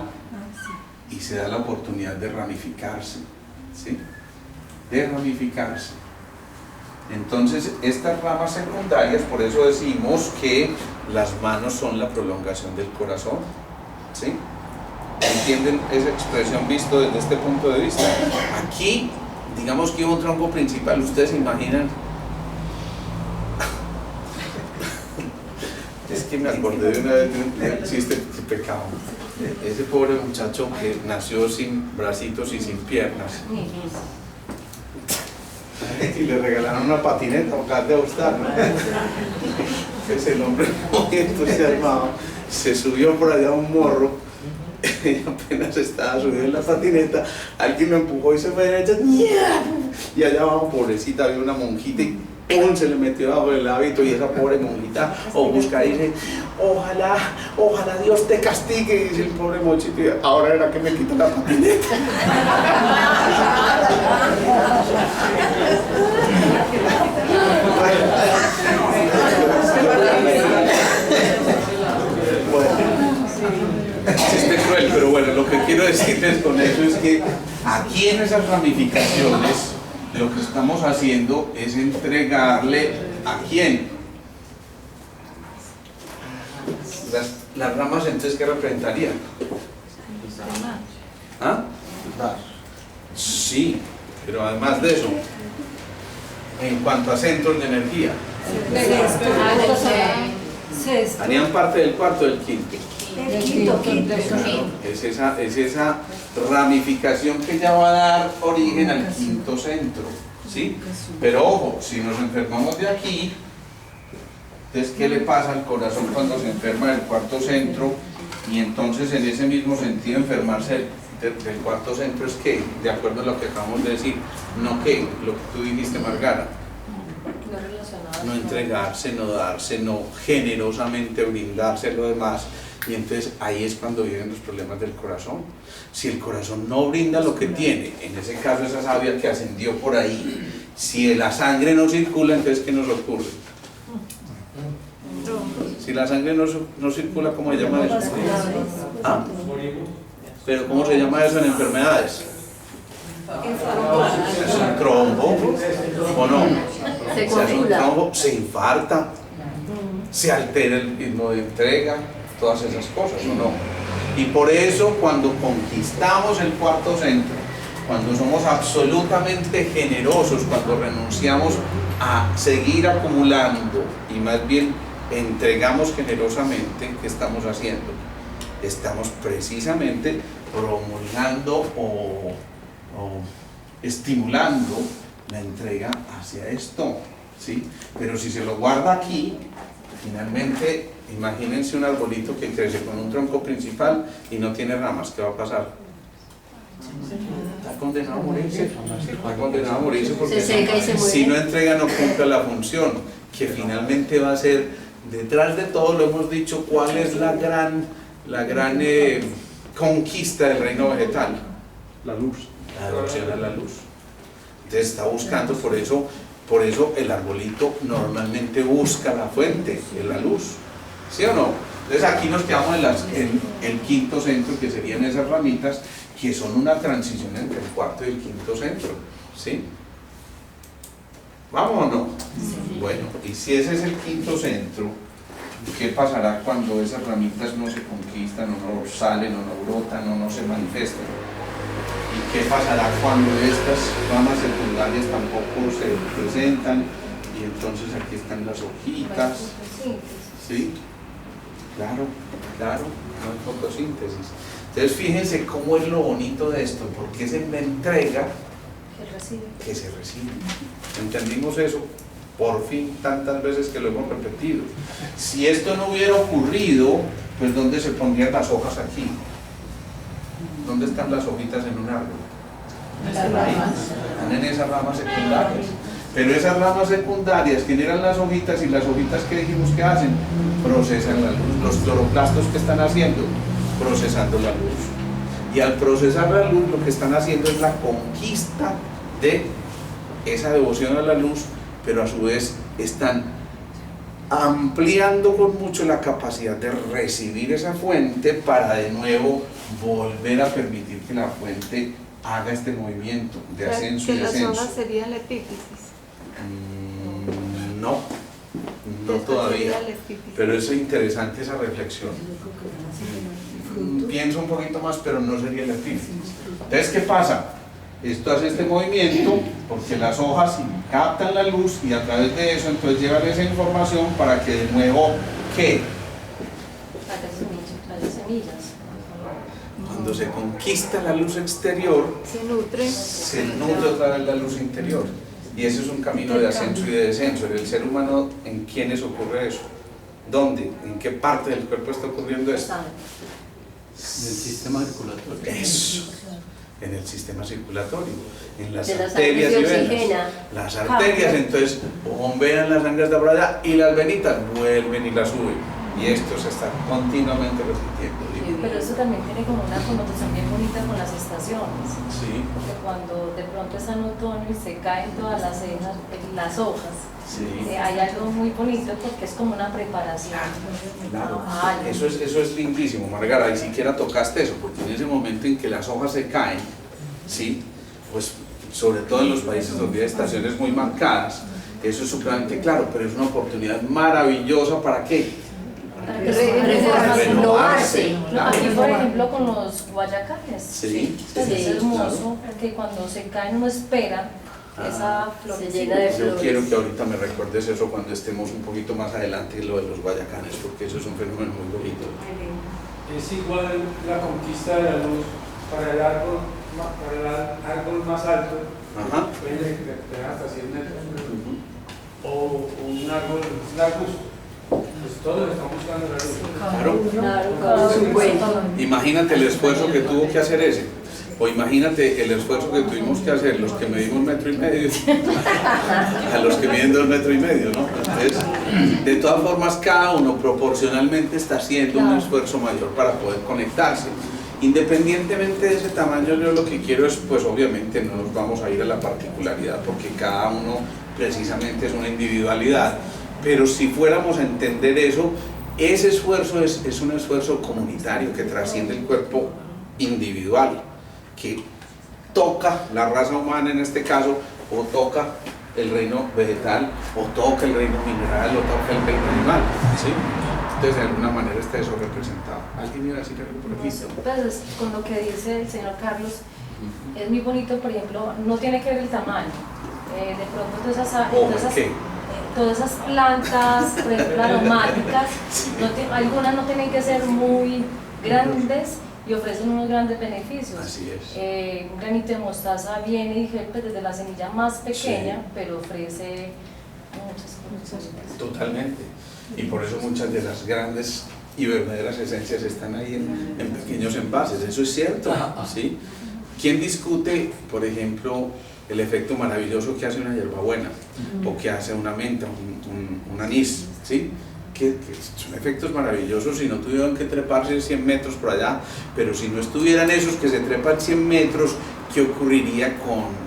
y se da la oportunidad de ramificarse, ¿sí? De ramificarse. Entonces estas ramas secundarias, por eso decimos que las manos son la prolongación del corazón, ¿sí? ¿Entienden esa expresión visto desde este punto de vista? Aquí, digamos que un tronco principal, ustedes se imaginan. Es que me acordé de una vez de este pecado. Ese pobre muchacho que nació sin bracitos y sin piernas. Y le regalaron una patineta, o de gustar, ¿no? Pues el hombre muy entusiasmado se subió por allá a un morro y apenas estaba subido en la patineta, alguien lo empujó y se fue derecha, y allá abajo, pobrecita, había una monjita y ¡pum! Se le metió bajo el hábito, y esa pobre monjita busca y dice, ojalá Dios te castigue, y dice el pobre monchito, y ahora era que me quita la patineta. Chiste cruel, pero bueno, lo que quiero decirles con eso es que aquí en esas ramificaciones lo que estamos haciendo es entregarle ¿a quién? Las ramas, entonces, ¿qué representarían? ¿Ah? Sí, pero además de eso, en cuanto a centros de energía, harían parte del cuarto o del quinto. El quinto. Claro, es esa ramificación que ya va a dar origen al quinto centro, ¿sí? Pero ojo, si nos enfermamos de aquí, entonces ¿qué le pasa al corazón cuando se enferma del cuarto centro? Y entonces en ese mismo sentido enfermarse del cuarto centro es que, de acuerdo a lo que acabamos de decir, no que, lo que tú dijiste, Margara, no entregarse, no darse, no generosamente brindarse a lo demás. Y entonces ahí es cuando vienen los problemas del corazón. Si el corazón no brinda lo que tiene, en ese caso esa savia que ascendió por ahí, si la sangre no circula, entonces ¿qué nos ocurre? Si la sangre no circula, ¿cómo se llama eso? ¿Ah? ¿Pero cómo se llama eso en enfermedades? ¿Es un trombo o no? Se Si es un coagula. trombo, se infarta, se altera el ritmo de entrega, todas esas cosas, ¿o no? Y por eso cuando conquistamos el cuarto centro, cuando somos absolutamente generosos, cuando renunciamos a seguir acumulando y más bien entregamos generosamente, ¿qué estamos haciendo? Estamos precisamente promulgando o estimulando la entrega hacia esto, ¿sí? Pero si se lo guarda aquí, finalmente, imagínense un arbolito que crece con un tronco principal y no tiene ramas, ¿qué va a pasar? Está condenado a morirse, está condenado a morirse porque Se seca y se muere. si no entrega no cumple la función, que finalmente va a ser, detrás de todo lo hemos dicho, ¿cuál es la gran conquista del reino vegetal? La luz. La adopción a la luz. Entonces está buscando, por eso el arbolito normalmente busca la fuente de la luz, ¿sí o no? Entonces aquí nos quedamos en el quinto centro, que serían esas ramitas, que son una transición entre el cuarto y el quinto centro, ¿sí? ¿Vamos o no? Sí. Bueno, y si ese es el quinto centro, ¿qué pasará cuando esas ramitas no se conquistan, o no salen, o no brotan, o no se manifiestan? ¿Y qué pasará cuando estas ramas secundarias tampoco se presentan? Y entonces aquí están las hojitas, ¿sí? Claro, no hay fotosíntesis. Entonces fíjense cómo es lo bonito de esto, porque es en la entrega que se recibe. ¿Entendimos eso? Por fin, tantas veces que lo hemos repetido. Si esto no hubiera ocurrido, pues ¿dónde se pondrían las hojas aquí? ¿Dónde están las hojitas en un árbol? Están en esas ramas secundarias. Pero esas ramas secundarias generan las hojitas, y las hojitas que dijimos que hacen, procesan la luz. Los cloroplastos que están haciendo, procesando la luz. Y al procesar la luz, lo que están haciendo es la conquista de esa devoción a la luz, pero a su vez están ampliando con mucho la capacidad de recibir esa fuente para de nuevo volver a permitir que la fuente haga este movimiento de ascenso y descenso. Las hojas serían la epífisis. No todavía, pero es interesante esa reflexión. Pienso un poquito más, pero no sería el epífisis. Entonces, ¿qué pasa? Esto hace este movimiento porque las hojas captan la luz y a través de eso entonces llevan esa información para que de nuevo, ¿qué? Las semillas. Cuando se conquista la luz exterior, se nutre otra vez la luz interior. Y ese es un camino de ascenso y de descenso. En el ser humano, ¿en quiénes ocurre eso? ¿Dónde? ¿En qué parte del cuerpo está ocurriendo esto? En el sistema circulatorio. Eso. En el sistema circulatorio, en las De las arterias y arterias venas. oxigena. Las arterias entonces bombean la sangre hasta por allá y las venitas vuelven y la suben. Y esto se está continuamente repitiendo. Pero eso también tiene como una connotación bien bonita con las estaciones. Sí. Porque cuando de pronto está en otoño y se caen todas las hojas, Sí. hay algo muy bonito porque es como una preparación. Claro, eso es lindísimo, Margarita, y siquiera tocaste eso, porque en ese momento en que las hojas se caen, ¿sí? Pues sobre todo en los países donde hay estaciones muy marcadas, eso es supremamente claro, pero es una oportunidad maravillosa ¿para qué? Renovarse. Aquí, por ejemplo, con los guayacanes, Sí, pues es hermoso claro. porque cuando se caen uno espera esa flor se llena de Yo flores. quiero que ahorita me recuerdes eso cuando estemos un poquito más adelante en lo de los guayacanes, porque eso es un fenómeno muy bonito. Es igual la conquista de la luz para el árbol más alto, Ajá. puede tener hasta 100 metros, o un árbol, un arbusto. Pues todos están buscando la luz. Claro. Claro, cada 50. Imagínate el esfuerzo que tuvo que hacer ese. O imagínate el esfuerzo que tuvimos que hacer los que medimos 1,5 metros a los que miden 2,5 metros, ¿no? Entonces, de todas formas, cada uno proporcionalmente está haciendo un esfuerzo mayor para poder conectarse. Independientemente de ese tamaño, yo lo que quiero es, pues obviamente no nos vamos a ir a la particularidad porque cada uno precisamente es una individualidad, pero si fuéramos a entender eso, ese esfuerzo es un esfuerzo comunitario que trasciende el cuerpo individual, que toca la raza humana en este caso, o toca el reino vegetal, o toca el reino mineral, o toca el reino animal, ¿sí? Entonces de alguna manera está eso representado. ¿Alguien iba a decir algo por aquí? Pues con lo que dice el señor Carlos, es muy bonito, por ejemplo, no tiene que ver el tamaño. De pronto todas esas plantas, por ejemplo, aromáticas, algunas no tienen que ser muy grandes y ofrecen unos grandes beneficios. Así es. Un granito de mostaza viene y pues, desde la semilla más pequeña, pero ofrece muchas cosas. Totalmente. Y por eso muchas de las grandes y verdaderas esencias están ahí en pequeños envases. Eso es cierto, ¿sí? ¿Quién discute, por ejemplo, el efecto maravilloso que hace una hierbabuena o que hace una menta, un anís, ¿sí? Que son efectos maravillosos si no tuvieran que treparse 100 metros por allá, pero si no estuvieran esos que se trepan 100 metros, ¿qué ocurriría con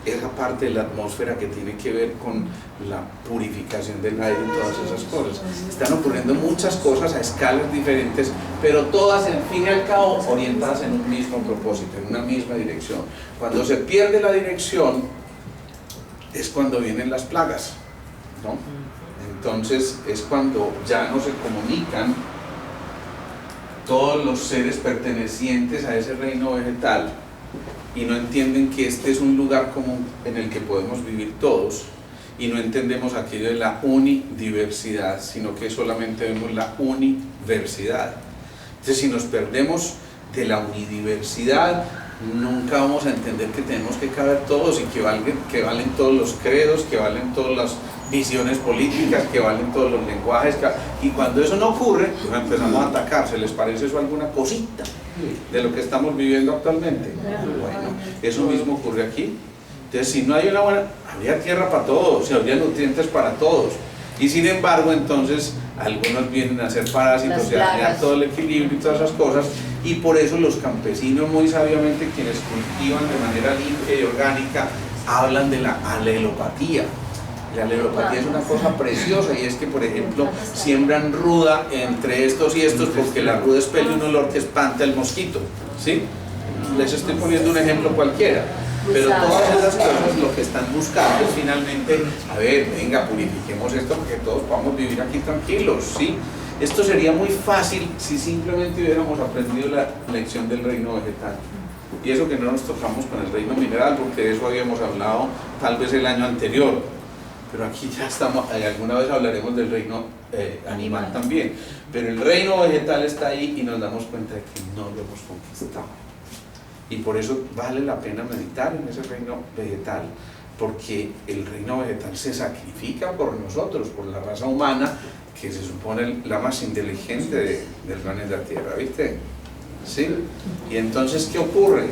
esa parte de la atmósfera que tiene que ver con la purificación del aire y todas esas cosas? Están ocurriendo muchas cosas a escalas diferentes, pero todas, en fin y al cabo, orientadas en un mismo propósito, en una misma dirección. Cuando se pierde la dirección es cuando vienen las plagas, ¿no? Entonces es cuando ya no se comunican todos los seres pertenecientes a ese reino vegetal y no entienden que este es un lugar común en el que podemos vivir todos, y no entendemos aquello de la unidiversidad, sino que solamente vemos la universidad. Entonces, si nos perdemos de la unidiversidad, nunca vamos a entender que tenemos que caber todos y que valen todos los credos, que valen todas las visiones políticas, que valen todos los lenguajes, y cuando eso no ocurre, pues empezamos a atacar. ¿Se les parece eso alguna cosita de lo que estamos viviendo actualmente? Bueno, eso mismo ocurre aquí. Entonces, si no hay una buena, habría tierra para todos, si habría nutrientes para todos, y sin embargo, entonces, algunos vienen a ser parásitos y a dañar todo el equilibrio y todas esas cosas, y por eso los campesinos, muy sabiamente, quienes cultivan de manera limpia y orgánica, hablan de la alelopatía. La alelopatía es una cosa preciosa, y es que, por ejemplo, siembran ruda entre estos y estos porque la ruda expele un olor que espanta el mosquito, ¿sí? Les estoy poniendo un ejemplo cualquiera, pero todas esas cosas lo que están buscando es finalmente, a ver, venga, purifiquemos esto porque todos podamos vivir aquí tranquilos, ¿sí? Esto sería muy fácil si simplemente hubiéramos aprendido la lección del reino vegetal. Y eso que no nos tocamos con el reino mineral, porque de eso habíamos hablado tal vez el año anterior. Pero aquí ya estamos, alguna vez hablaremos del reino animal también, pero el reino vegetal está ahí y nos damos cuenta de que no lo hemos conquistado, y por eso vale la pena meditar en ese reino vegetal, porque el reino vegetal se sacrifica por nosotros, por la raza humana, que se supone la más inteligente del planeta Tierra, ¿viste? ¿Sí? Y entonces, ¿qué ocurre?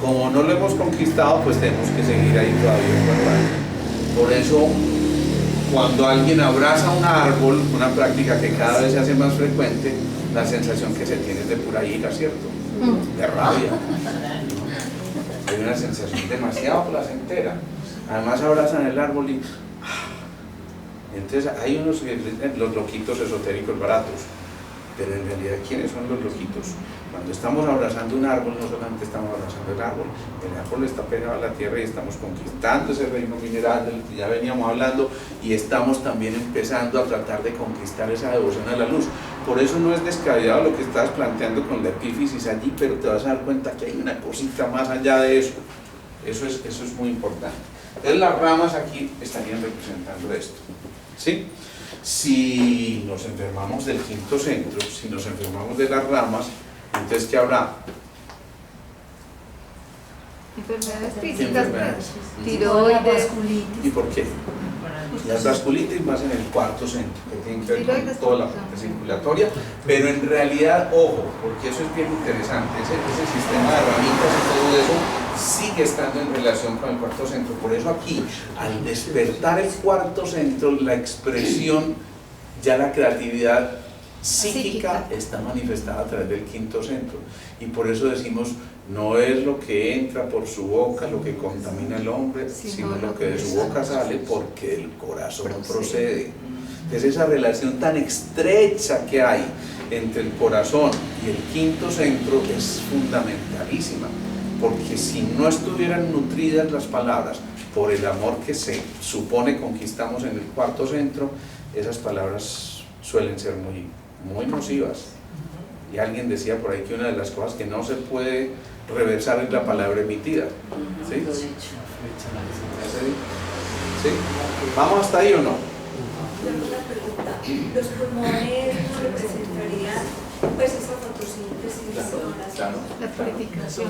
Como no lo hemos conquistado, pues tenemos que seguir ahí todavía, ¿verdad? Por eso, cuando alguien abraza un árbol, una práctica que cada vez se hace más frecuente, la sensación que se tiene es de pura ira, ¿cierto? De rabia. Hay una sensación demasiado placentera. Además abrazan el árbol y entonces hay unos, los loquitos esotéricos baratos, pero en realidad, ¿quiénes son los loquitos? Cuando estamos abrazando un árbol, no solamente estamos abrazando el árbol está pegado a la tierra y estamos conquistando ese reino mineral del que ya veníamos hablando, y estamos también empezando a tratar de conquistar esa devoción a la luz. Por eso no es descabellado lo que estabas planteando con la epífisis allí, pero te vas a dar cuenta que hay una cosita más allá de eso. Eso es muy importante. Entonces las ramas aquí estarían representando esto, ¿sí? Si nos enfermamos del quinto centro, si nos enfermamos de las ramas, entonces ¿qué habrá? Enfermedades físicas, Enfermedades. tiroides. ¿Y por qué? Las vasculitis más en el cuarto centro, que tienen que ver con toda la parte circulatoria, pero en realidad, ojo, porque eso es bien interesante, ese sistema de herramientas y todo eso sigue estando en relación con el cuarto centro. Por eso aquí, al despertar el cuarto centro, la expresión, ya la creatividad psíquica está manifestada a través del quinto centro. Y por eso decimos, no es lo que entra por su boca lo que contamina al hombre, sino lo que de su boca sale, porque del corazón procede. Es esa relación tan estrecha que hay entre el corazón y el quinto centro es fundamentalísima, porque si no estuvieran nutridas las palabras por el amor que se supone conquistamos en el cuarto centro, esas palabras suelen ser muy nocivas. Y alguien decía por ahí que una de las cosas que no se puede reversar es la palabra emitida. ¿Sí? ¿Sí? ¿Vamos hasta ahí o no? Los pulmones representarían pues esa fotosíntesis, Claro. La purificación.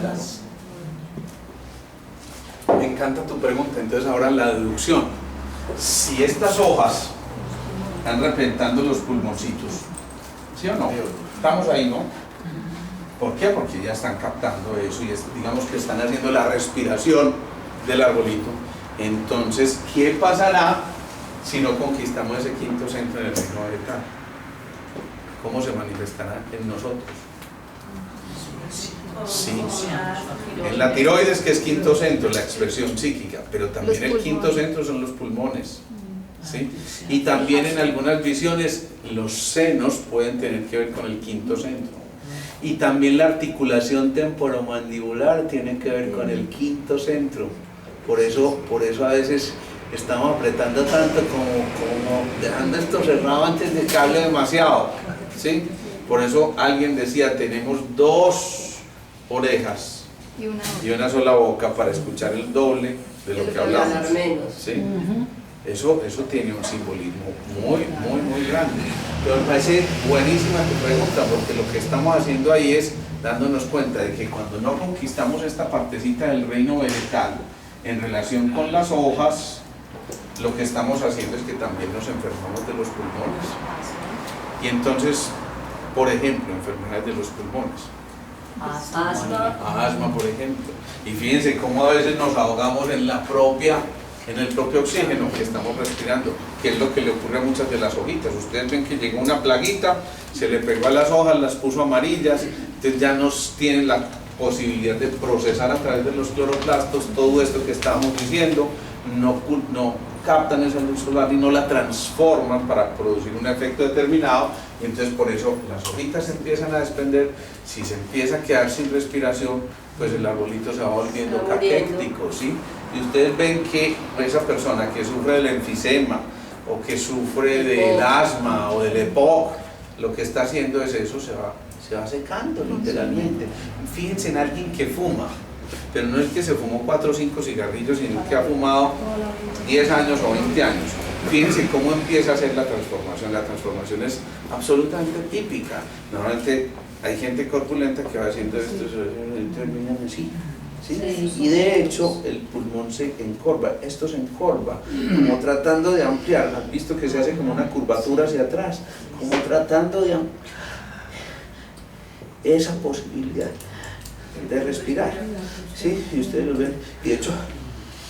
Me encanta tu pregunta. Entonces ahora la deducción. Si estas hojas están representando los pulmoncitos, ¿sí o no? Estamos ahí, ¿no? ¿Por qué? Porque ya están captando eso y digamos que están haciendo la respiración del arbolito. Entonces, ¿qué pasará si no conquistamos ese quinto centro en el reino vegetal? ¿Cómo se manifestará en nosotros? Sí, en la tiroides, que es quinto centro, la expresión psíquica, pero también el quinto centro son los pulmones. ¿Sí? Y también en algunas visiones los senos pueden tener que ver con el quinto centro. Y también la articulación temporomandibular tiene que ver con el quinto centro. Por eso a veces estamos apretando tanto como dejando esto cerrado antes de que hable demasiado. ¿Sí? Por eso alguien decía, tenemos 2 orejas y una sola boca para escuchar el doble de lo que hablamos. ¿Sí? Eso tiene un simbolismo muy grande. Pero me parece buenísima tu pregunta, porque lo que estamos haciendo ahí es dándonos cuenta de que cuando no conquistamos esta partecita del reino vegetal en relación con las hojas, lo que estamos haciendo es que también nos enfermamos de los pulmones. Y entonces, por ejemplo, enfermedades de los pulmones. Asma, por ejemplo. Y fíjense cómo a veces nos ahogamos en el propio oxígeno que estamos respirando, que es lo que le ocurre a muchas de las hojitas. Ustedes ven que llegó una plaguita, se le pegó a las hojas, las puso amarillas, entonces ya no tienen la posibilidad de procesar a través de los cloroplastos todo esto que estábamos diciendo, no captan esa luz solar y no la transforman para producir un efecto determinado, y entonces por eso las hojitas se empiezan a desprender. Si se empieza a quedar sin respiración, pues el arbolito se va volviendo caquéctico, ¿sí? Y ustedes ven que esa persona que sufre del enfisema o que sufre del asma o del EPOC, lo que está haciendo es eso, se va secando literalmente. Fíjense en alguien que fuma, pero no es que se fumó 4 o 5 cigarrillos, sino que ha fumado 10 años o 20 años. Fíjense cómo empieza a ser la transformación. La transformación es absolutamente típica. Normalmente hay gente corpulenta que va haciendo esto, terminan así. ¿Sí? Y de hecho el pulmón se encorva, esto se encorva, como tratando de ampliar. ¿Han visto que se hace como una curvatura hacia atrás? Como tratando de ampliar esa posibilidad de respirar. ¿Sí? Y ustedes lo ven, y de hecho,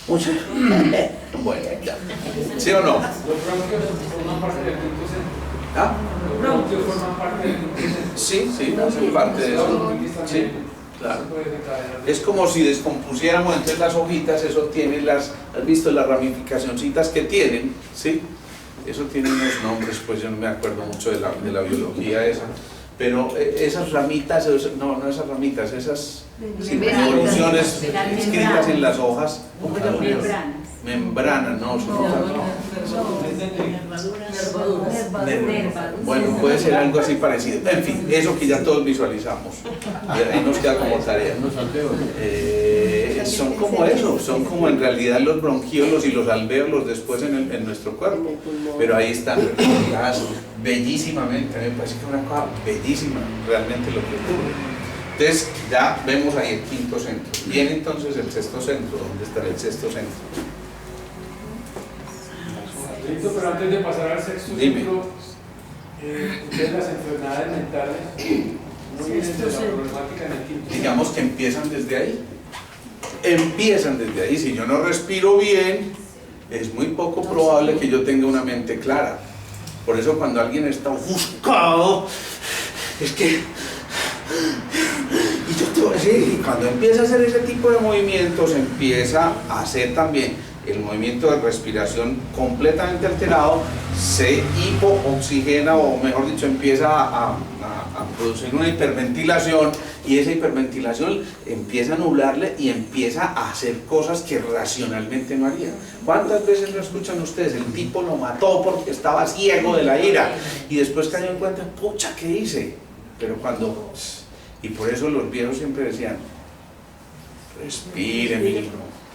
mucho. Bueno, ya. ¿Sí o no? Los bronquios forman parte del quinto centro. ¿Ah? Los bronquios forman parte del quinto centro. Sí, hacen parte de eso. Sí. Claro. Es como si descompusiéramos entonces las hojitas, eso tiene ¿has visto las ramificacioncitas que tienen? ¿Sí? Eso tiene unos nombres, pues yo no me acuerdo mucho de la biología esa, pero esas ramitas, no esas ramitas, esas evoluciones escritas en las hojas, ¿cómo se llaman? Membrana, no, bueno, puede ser algo así parecido. En fin, eso que ya todos visualizamos. Ahí nos queda como tarea. Son como eso, son como en realidad los bronquiolos y los alvéolos después en nuestro cuerpo. Pero ahí están explicadas bellísimamente. Me parece que es una cosa bellísima realmente lo que ocurre. Entonces ya vemos ahí el quinto centro. Viene entonces el sexto centro. ¿Dónde estará el sexto centro? Benito, pero antes de pasar al sexto centro, ustedes las enfermedades mentales, muy bien de la problemática en el quinto. Digamos que empiezan desde ahí. Empiezan desde ahí. Si yo no respiro bien, es muy poco probable que yo tenga una mente clara. Por eso cuando alguien está ofuscado, es que... Y yo te voy a decir, cuando empieza a hacer ese tipo de movimientos, empieza a hacer también el movimiento de respiración completamente alterado, se hipooxigena, o mejor dicho, empieza a producir una hiperventilación, y esa hiperventilación empieza a nublarle y empieza a hacer cosas que racionalmente no haría. ¿Cuántas veces lo escuchan ustedes? El tipo lo mató porque estaba ciego de la ira, y después cayó en cuenta, pucha, ¿qué hice? Pero cuando... Y por eso los viejos siempre decían, respire, mi hijo,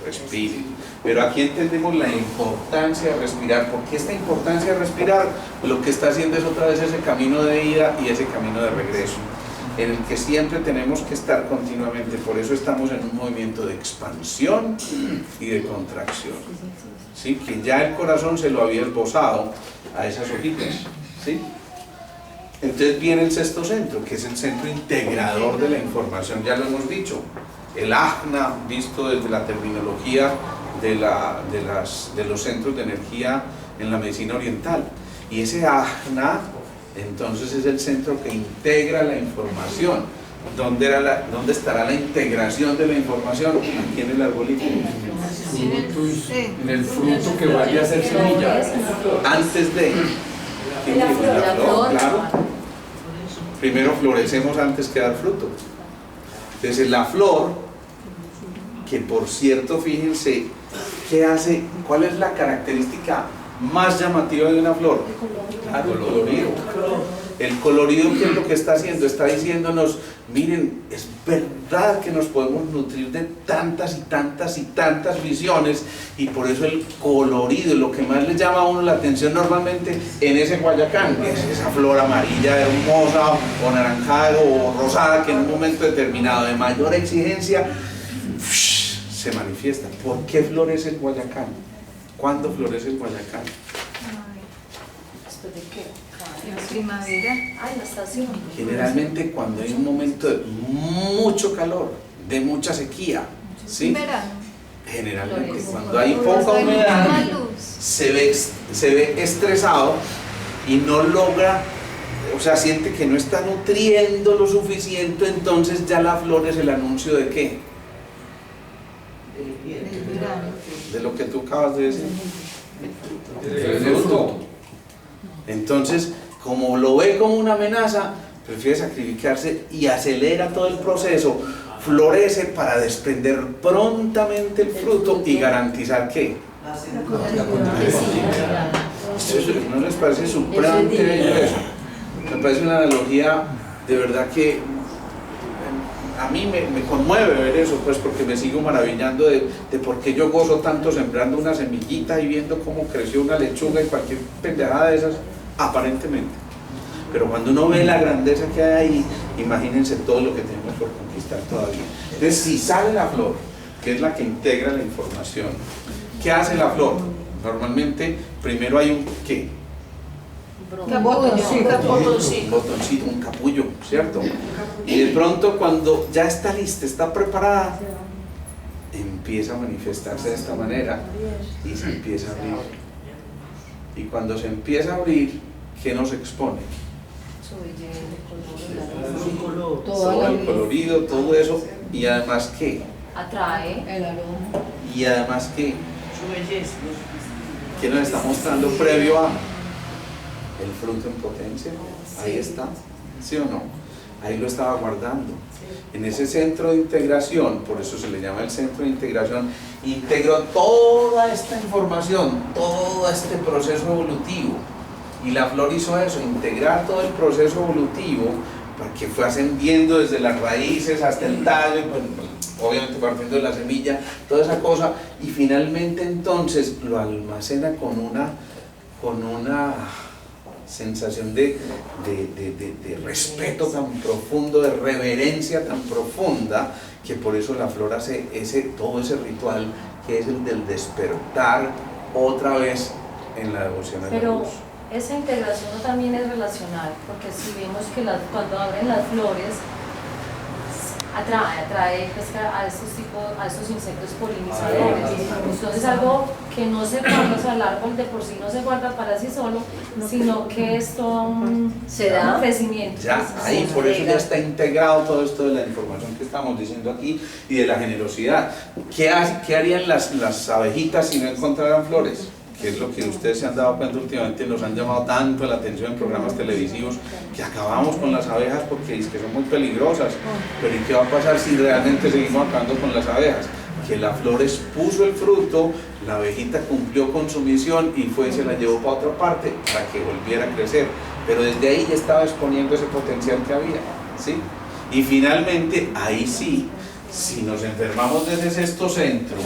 respire. Pero aquí entendemos la importancia de respirar, porque esta importancia de respirar lo que está haciendo es otra vez ese camino de ida y ese camino de regreso, en el que siempre tenemos que estar continuamente. Por eso estamos en un movimiento de expansión y de contracción, ¿sí? Que ya el corazón se lo había esbozado a esas hojitas, ¿sí? Entonces viene el sexto centro, que es el centro integrador de la información, ya lo hemos dicho. El ajna, visto desde la terminología de los centros de energía en la medicina oriental. Y ese ajna, entonces, es el centro que integra la información. ¿Dónde estará la integración de la información? Aquí en el arbolito. En el fruto que vaya a ser semilla. Antes de... La flor, claro. Primero florecemos antes que dar fruto. Entonces la flor, que por cierto, fíjense, ¿qué hace? ¿Cuál es la característica más llamativa de una flor? Claro, el colorido. El colorido, ¿qué es lo que está haciendo? Está diciéndonos, miren, es verdad que nos podemos nutrir de tantas y tantas y tantas visiones, y por eso el colorido, lo que más le llama a uno la atención normalmente en ese Guayacán, es esa flor amarilla hermosa, o naranjada, o rosada, que en un momento determinado de mayor exigencia se manifiesta. ¿Por qué florece el Guayacán? ¿Cuándo florece el Guayacán? ¿Después de qué? En primavera. Ay, la estación. Generalmente cuando hay un momento de mucho calor, de mucha sequía, ¿sí? Verano. Generalmente cuando hay poca humedad, se ve estresado y no logra, o sea, siente que no está nutriendo lo suficiente. Entonces ya la flor es el anuncio de ¿qué? De lo que tú acabas de decir, del fruto. Entonces, como lo ve como una amenaza, prefiere sacrificarse y acelera todo el proceso, florece para desprender prontamente el fruto y garantizar ¿qué? ¿No les parece supremamente bello eso? Me parece una analogía de verdad que a mí me conmueve ver eso, pues, porque me sigo maravillando de por qué yo gozo tanto sembrando una semillita y viendo cómo creció una lechuga y cualquier pendejada de esas, aparentemente. Pero cuando uno ve la grandeza que hay ahí, imagínense todo lo que tenemos por conquistar todavía. Entonces, si sale la flor, que es la que integra la información, ¿qué hace la flor? Normalmente, primero hay un ¿qué? Un botoncito, un capullo, ¿cierto? Y de pronto cuando ya está lista, está preparada, empieza a manifestarse de esta manera y se empieza a abrir. Y cuando se empieza a abrir, ¿qué nos expone? Todo el colorido, todo eso, y además ¿qué? Atrae El aroma. Y además ¿qué? Su belleza. ¿Qué nos está mostrando previo a? El fruto en potencia. Ahí está, ¿sí o no? Ahí lo estaba guardando. En ese centro de integración, por eso se le llama el centro de integración, integró toda esta información, todo este proceso evolutivo. Y la flor hizo eso, integrar todo el proceso evolutivo, porque fue ascendiendo desde las raíces hasta el tallo, obviamente partiendo de la semilla, toda esa cosa, y finalmente entonces lo almacena con una sensación de respeto tan profundo, de reverencia tan profunda, que por eso la flor hace todo ese ritual, que es el del despertar otra vez en la devoción a la Pero luz. esa integración no también es relacional, porque si vemos que cuando abren las flores, atrae pues, a estos insectos polinizadores. Entonces algo que no se guarda, o sea, el árbol de por sí no se guarda para sí solo, sino que es todo un crecimiento. Ya, ahí por eso ya está integrado todo esto de la información que estamos diciendo aquí y de la generosidad. ¿Qué harían las abejitas si no encontraran flores? Que es lo que ustedes se han dado cuenta últimamente, nos han llamado tanto la atención en programas televisivos, que acabamos con las abejas porque dicen que son muy peligrosas. Pero ¿y qué va a pasar si realmente seguimos acabando con las abejas? Que la flor expuso el fruto, la abejita cumplió con su misión y fue y se la llevó para otra parte para que volviera a crecer. Pero desde ahí ya estaba exponiendo ese potencial que había, ¿sí? Y finalmente, ahí sí, si nos enfermamos desde ese sexto centro,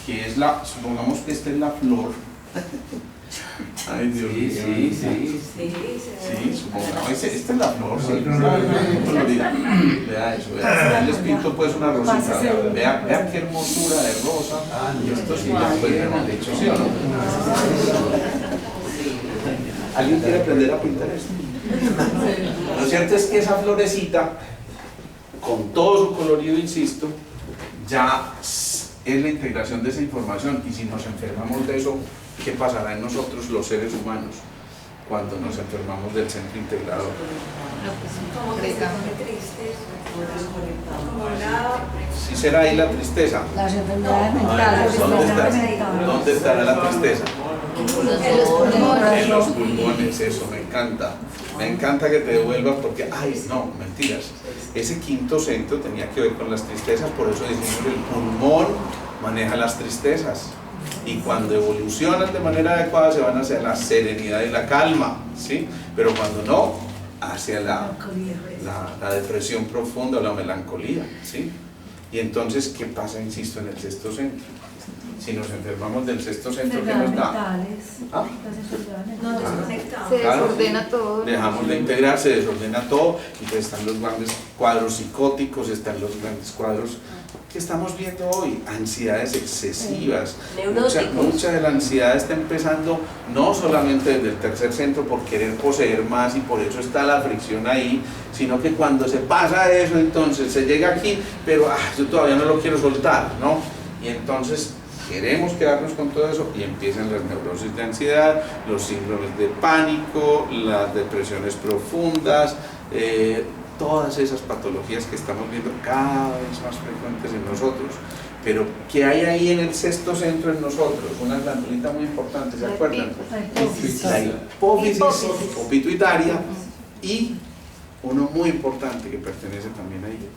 que es supongamos que esta es la flor. Ay, Dios mío. Sí, supongamos, esta es la flor, sí. Vea eso, vea. Les pinto pues una rosita. Vea qué hermosura de rosa. Y esto sí ya pues hemos dicho, ¿sí o no? ¿Alguien quiere aprender a pintar esto? Lo cierto es que esa florecita, con todo su colorido, insisto, ya es la integración de esa información. Y si nos enfermamos de eso, ¿qué pasará en nosotros los seres humanos cuando nos enfermamos del centro integrador? Como que se pone triste, como una... ¿Sí será ahí la tristeza? Las enfermedades mentales. ¿Dónde estará la tristeza? En los pulmones. En los pulmones, eso, me encanta. Me encanta que te devuelvas porque, ay, no, mentiras. Ese quinto centro tenía que ver con las tristezas, por eso decimos que el pulmón maneja las tristezas. Y cuando evolucionan de manera adecuada se van hacia la serenidad y la calma, ¿sí? Pero cuando no, hacia la depresión profunda o la melancolía, ¿sí? Y entonces, ¿qué pasa, insisto, en el sexto centro? Si nos enfermamos del sexto centro, ¿qué nos da? ¿Ah? Se desordena todo. Dejamos de integrar, se desordena todo, y pues están los grandes cuadros psicóticos, están los grandes cuadros que estamos viendo hoy, ansiedades excesivas. Mucha de la ansiedad está empezando no solamente desde el tercer centro por querer poseer más y por eso está la fricción ahí, sino que cuando se pasa eso, entonces se llega aquí, pero yo todavía no lo quiero soltar, ¿no? Y entonces queremos quedarnos con todo eso y empiezan las neurosis de ansiedad, los síndromes de pánico, las depresiones profundas, todas esas patologías que estamos viendo cada vez más frecuentes en nosotros. Pero ¿qué hay ahí en el sexto centro en nosotros? Una glandulita muy importante, ¿se acuerdan? La hipófisis o pituitaria, y uno muy importante que pertenece también a ella,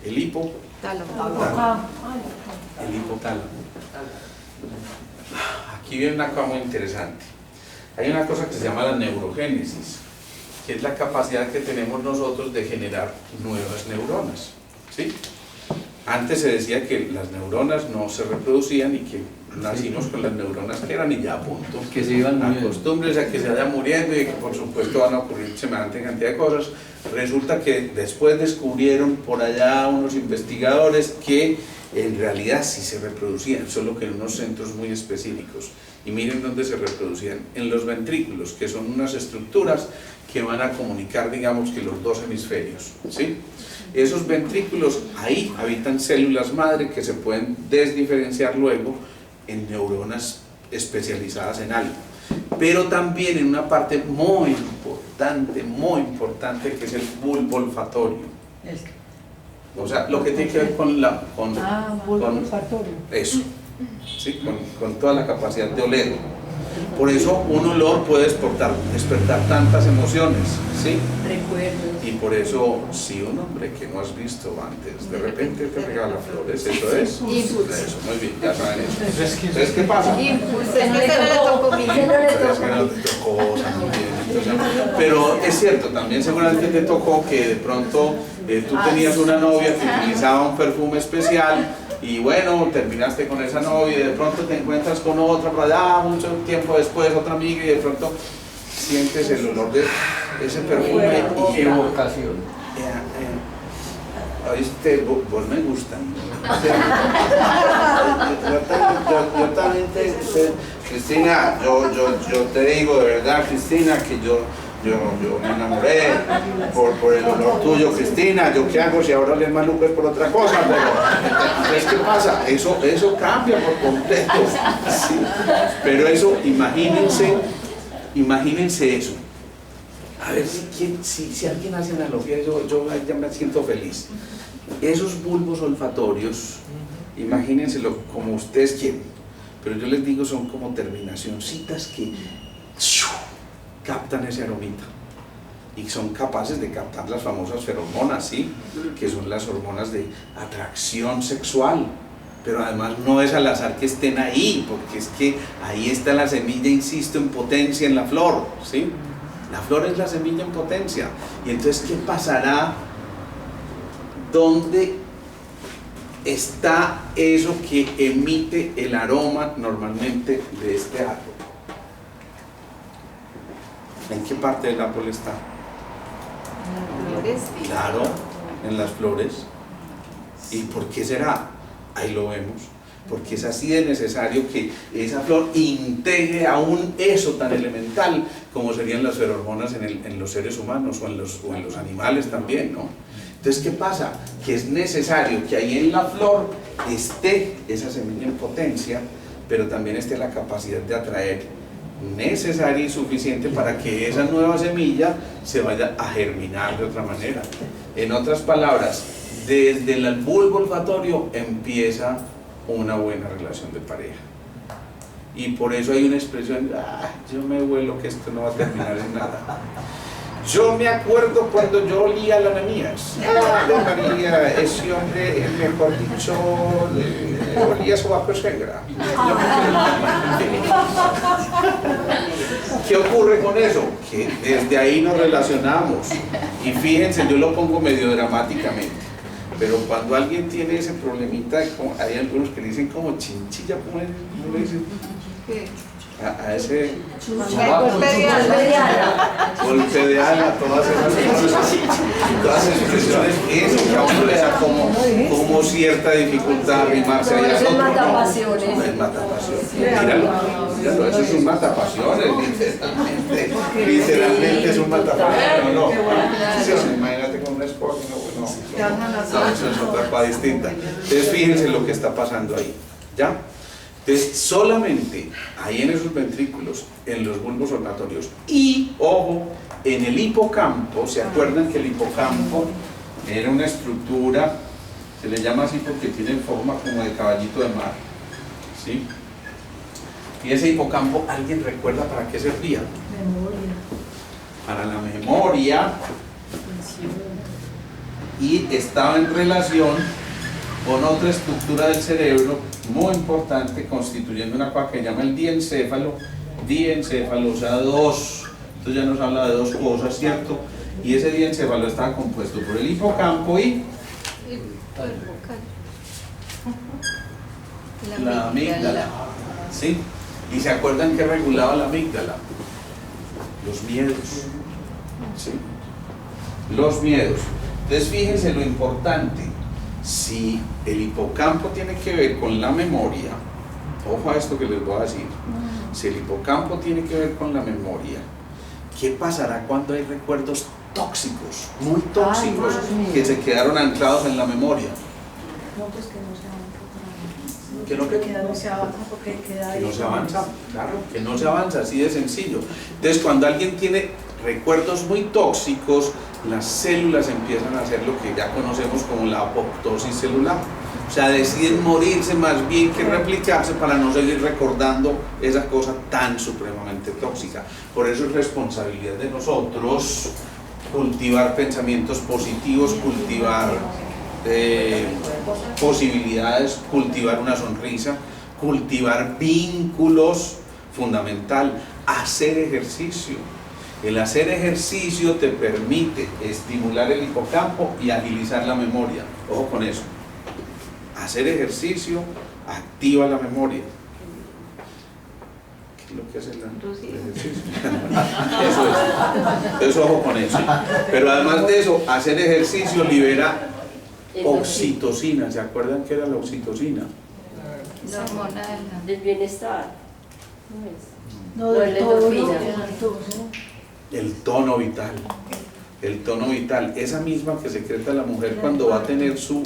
el hipotálamo. El hipotálamo. Aquí viene una cosa muy interesante. Hay una cosa que se llama la neurogénesis, que es la capacidad que tenemos nosotros de generar nuevas neuronas, ¿sí? Antes se decía que las neuronas no se reproducían y que nacimos con las neuronas que eran y ya a punto. Que se iban muriendo. Acostúmbrense a que se vayan muriendo y que por supuesto van a ocurrir semejante cantidad de cosas. Resulta que después descubrieron por allá unos investigadores que en realidad sí se reproducían, solo que en unos centros muy específicos. Y miren dónde se reproducían, en los ventrículos, que son unas estructuras que van a comunicar, digamos, que los dos hemisferios, ¿sí? Esos ventrículos, ahí habitan células madre que se pueden desdiferenciar luego en neuronas especializadas en algo, pero también en una parte muy importante, que es el bulbo olfatorio. O sea, lo que tiene que ver con bulbo olfatorio. Eso, ¿sí? Con toda la capacidad de oler. Por eso un olor puede despertar tantas emociones, ¿sí? Recuerdos. Y por eso, si un hombre que no has visto antes, de repente te regala flores, eso es. Eso, muy bien, ya saben eso. Entonces, ¿qué pasa? Impulso, no le tocó conmigo. Pero es cierto, también seguramente te tocó que de pronto tú tenías una novia que utilizaba un perfume especial y bueno, terminaste con esa novia y de pronto te encuentras con otra por allá, mucho tiempo después, otra amiga, y de pronto sientes el olor de ese perfume y qué vocación. Oíste, vos me gustan. Yo también Cristina, yo te digo de verdad, Cristina, que yo me enamoré por el olor tuyo, Cristina. ¿Yo qué hago si ahora les maluco es por otra cosa? Pero ¿sabes qué pasa? Eso cambia por completo. Sí. Pero eso, imagínense eso. A ver si alguien hace analogía, yo ya me siento feliz. Esos bulbos olfatorios, imagínenselo como ustedes quieren, pero yo les digo, son como terminacioncitas que captan ese aromita y son capaces de captar las famosas feromonas, ¿sí? Que son las hormonas de atracción sexual. Pero además no es al azar que estén ahí, porque es que ahí está la semilla, insisto, en potencia en la flor, ¿sí? La flor es la semilla en potencia. Y entonces, ¿qué pasará? ¿Dónde está eso que emite el aroma normalmente de este árbol? ¿En qué parte del árbol está? En las flores. Claro, en las flores. ¿Y por qué será? Ahí lo vemos. Porque es así de necesario que esa flor integre aún eso tan elemental como serían las feromonas en los seres humanos o en los animales también, ¿no? Entonces, ¿qué pasa? Que es necesario que ahí en la flor esté esa semilla en potencia, pero también esté la capacidad de atraer necesaria y suficiente para que esa nueva semilla se vaya a germinar de otra manera. En otras palabras, desde el bulbo olfatorio empieza una buena relación de pareja. Y por eso hay una expresión, yo me huelo que esto no va a terminar en nada. Yo me acuerdo cuando yo olía a la Ananías. María, ese hombre, mejor dicho, olía a sobaco suegra. ¿Qué ocurre con eso? Que desde ahí nos relacionamos. Y fíjense, yo lo pongo medio dramáticamente. Pero cuando alguien tiene ese problemita, hay algunos que dicen como chinchilla, ¿cómo le dicen? ¿Qué? A ese Golpe de ala, todas esas expresiones, eso que a uno le da como cierta dificultad arrimarse allá. Es matapasiones. Es matapasiones. Míralo, eso es un matapasiones, literalmente es un matapasiones. No, imagínate con un Sporting, no, eso es otra cosa distinta. Entonces fíjense lo que está pasando ahí, ¿ya? Entonces, solamente ahí en esos ventrículos, en los bulbos olfatorios y, ojo, en el hipocampo, ¿se acuerdan que el hipocampo era una estructura, se le llama así porque tiene forma como de caballito de mar, ¿sí? Y ese hipocampo, ¿alguien recuerda para qué servía? Memoria. Para la memoria, y estaba en relación con otra estructura del cerebro muy importante, constituyendo una cosa que se llama el diencéfalo, o sea, dos. Entonces ya nos habla de dos cosas, ¿cierto? Y ese diencéfalo estaba compuesto por el hipocampo y la amígdala, ¿sí? ¿Y se acuerdan que regulaba la amígdala? Los miedos, ¿sí? Los miedos. Entonces fíjense lo importante. Si el hipocampo tiene que ver con la memoria, ojo a esto que les voy a decir, si el hipocampo tiene que ver con la memoria, ¿qué pasará cuando hay recuerdos tóxicos, muy tóxicos, que se quedaron anclados en la memoria? No, pues que no se avanza. ¿Que no, que no se avanza porque queda ahí. Que no se avanza, claro, que no se avanza, así de sencillo. Entonces cuando alguien tiene recuerdos muy tóxicos, las células empiezan a hacer lo que ya conocemos como la apoptosis celular. O sea, deciden morirse más bien que replicarse para no seguir recordando esa cosa tan supremamente tóxica. Por eso es responsabilidad de nosotros cultivar pensamientos positivos, cultivar posibilidades, cultivar una sonrisa, cultivar vínculos, fundamental, hacer ejercicio. El hacer ejercicio te permite estimular el hipocampo y agilizar la memoria. Ojo con eso. Hacer ejercicio activa la memoria. ¿Qué es lo que hace el ejercicio? Eso es. Entonces ojo con eso. Pero además de eso, hacer ejercicio libera oxitocina. ¿Se acuerdan qué era la oxitocina? La hormona del bienestar. No, No, del la todo, endorfina. El tono vital. El tono vital, esa misma que secreta la mujer cuando va a tener su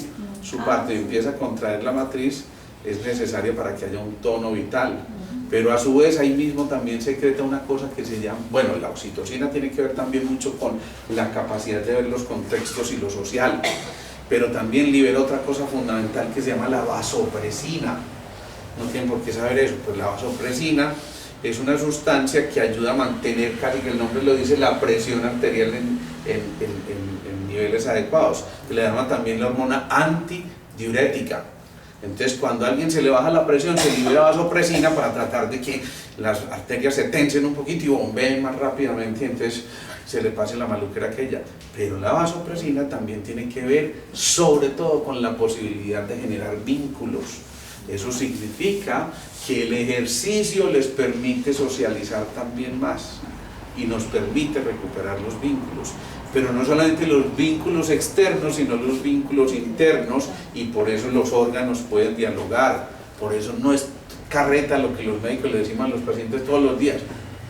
parto y empieza a contraer la matriz, es necesaria para que haya un tono vital. Pero a su vez ahí mismo también secreta una cosa que se llama, bueno, la oxitocina tiene que ver también mucho con la capacidad de ver los contextos y lo social, pero también libera otra cosa fundamental que se llama la vasopresina. No tienen por qué saber eso, pues la vasopresina es una sustancia que ayuda a mantener, casi que el nombre lo dice, la presión arterial en niveles adecuados, que le llama también la hormona antidiurética. Entonces cuando a alguien se le baja la presión se libera vasopresina para tratar de que las arterias se tensen un poquito y bombeen más rápidamente, y entonces se le pase la maluquera aquella. Pero la vasopresina también tiene que ver sobre todo con la posibilidad de generar vínculos. Eso significa que el ejercicio les permite socializar también más y nos permite recuperar los vínculos. Pero no solamente los vínculos externos, sino los vínculos internos, y por eso los órganos pueden dialogar. Por eso no es carreta lo que los médicos le decimos a los pacientes todos los días: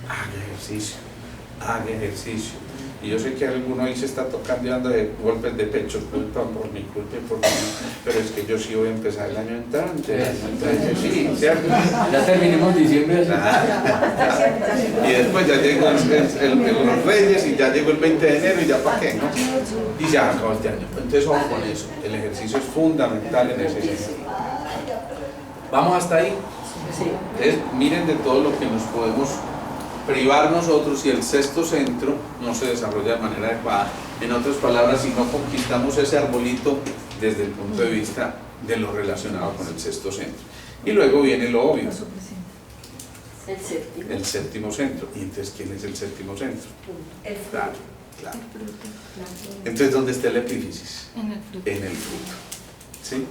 haga ejercicio, haga ejercicio. Y yo sé que alguno ahí se está tocando y dando de golpes de pecho, culpa por mi culpa y por mí, pero es que yo sí voy a empezar el año entrante, sí, ¿cierto? Ya terminemos diciembre. Y después ya llegó los Reyes y ya llegó el 20 de enero y ya para qué, ¿no? Y ya acabó este año. Entonces vamos con eso, el ejercicio es fundamental en ese sentido. ¿Vamos hasta ahí? Entonces miren de todo lo que nos podemos privar nosotros si el sexto centro no se desarrolla de manera adecuada. En otras palabras, si no conquistamos ese arbolito desde el punto de vista de lo relacionado con el sexto centro. Y luego viene lo obvio, el séptimo centro. ¿Y entonces quién es el séptimo centro? El fruto. Claro, claro. Entonces, ¿dónde está el epífisis? En el fruto. En el fruto. ¿Sí?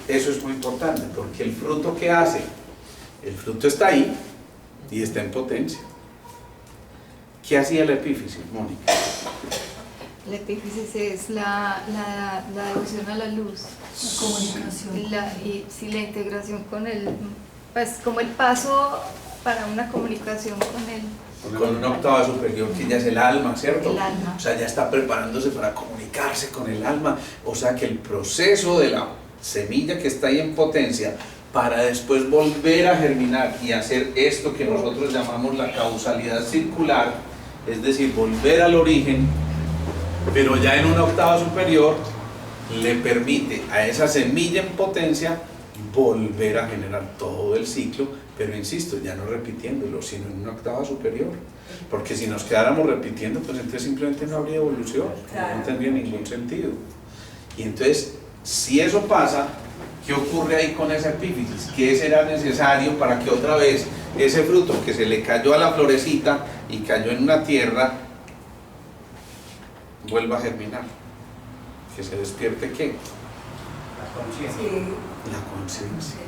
Eso es muy importante, porque el fruto, ¿qué hace? El fruto está ahí y está en potencia. ¿Qué hacía el epífisis, Mónica? La epífisis es la devoción a la luz, La comunicación. y la integración con el, pues como el paso para una comunicación con él. Con una octava superior que ya es el alma, ¿cierto? El alma. O sea, ya está preparándose para comunicarse con el alma. O sea, que el proceso de la semilla que está ahí en potencia para después volver a germinar y hacer esto que nosotros llamamos la causalidad circular, es decir, volver al origen, pero ya en una octava superior, le permite a esa semilla en potencia volver a generar todo el ciclo, pero insisto, ya no repitiéndolo, sino en una octava superior, porque si nos quedáramos repitiendo, pues entonces simplemente no habría evolución, no tendría ningún sentido. Y entonces, si eso pasa, ¿qué ocurre ahí con esa epífisis? ¿Qué será necesario para que otra vez ese fruto que se le cayó a la florecita y cayó en una tierra vuelva a germinar? Que se despierte ¿qué? La conciencia. La conciencia.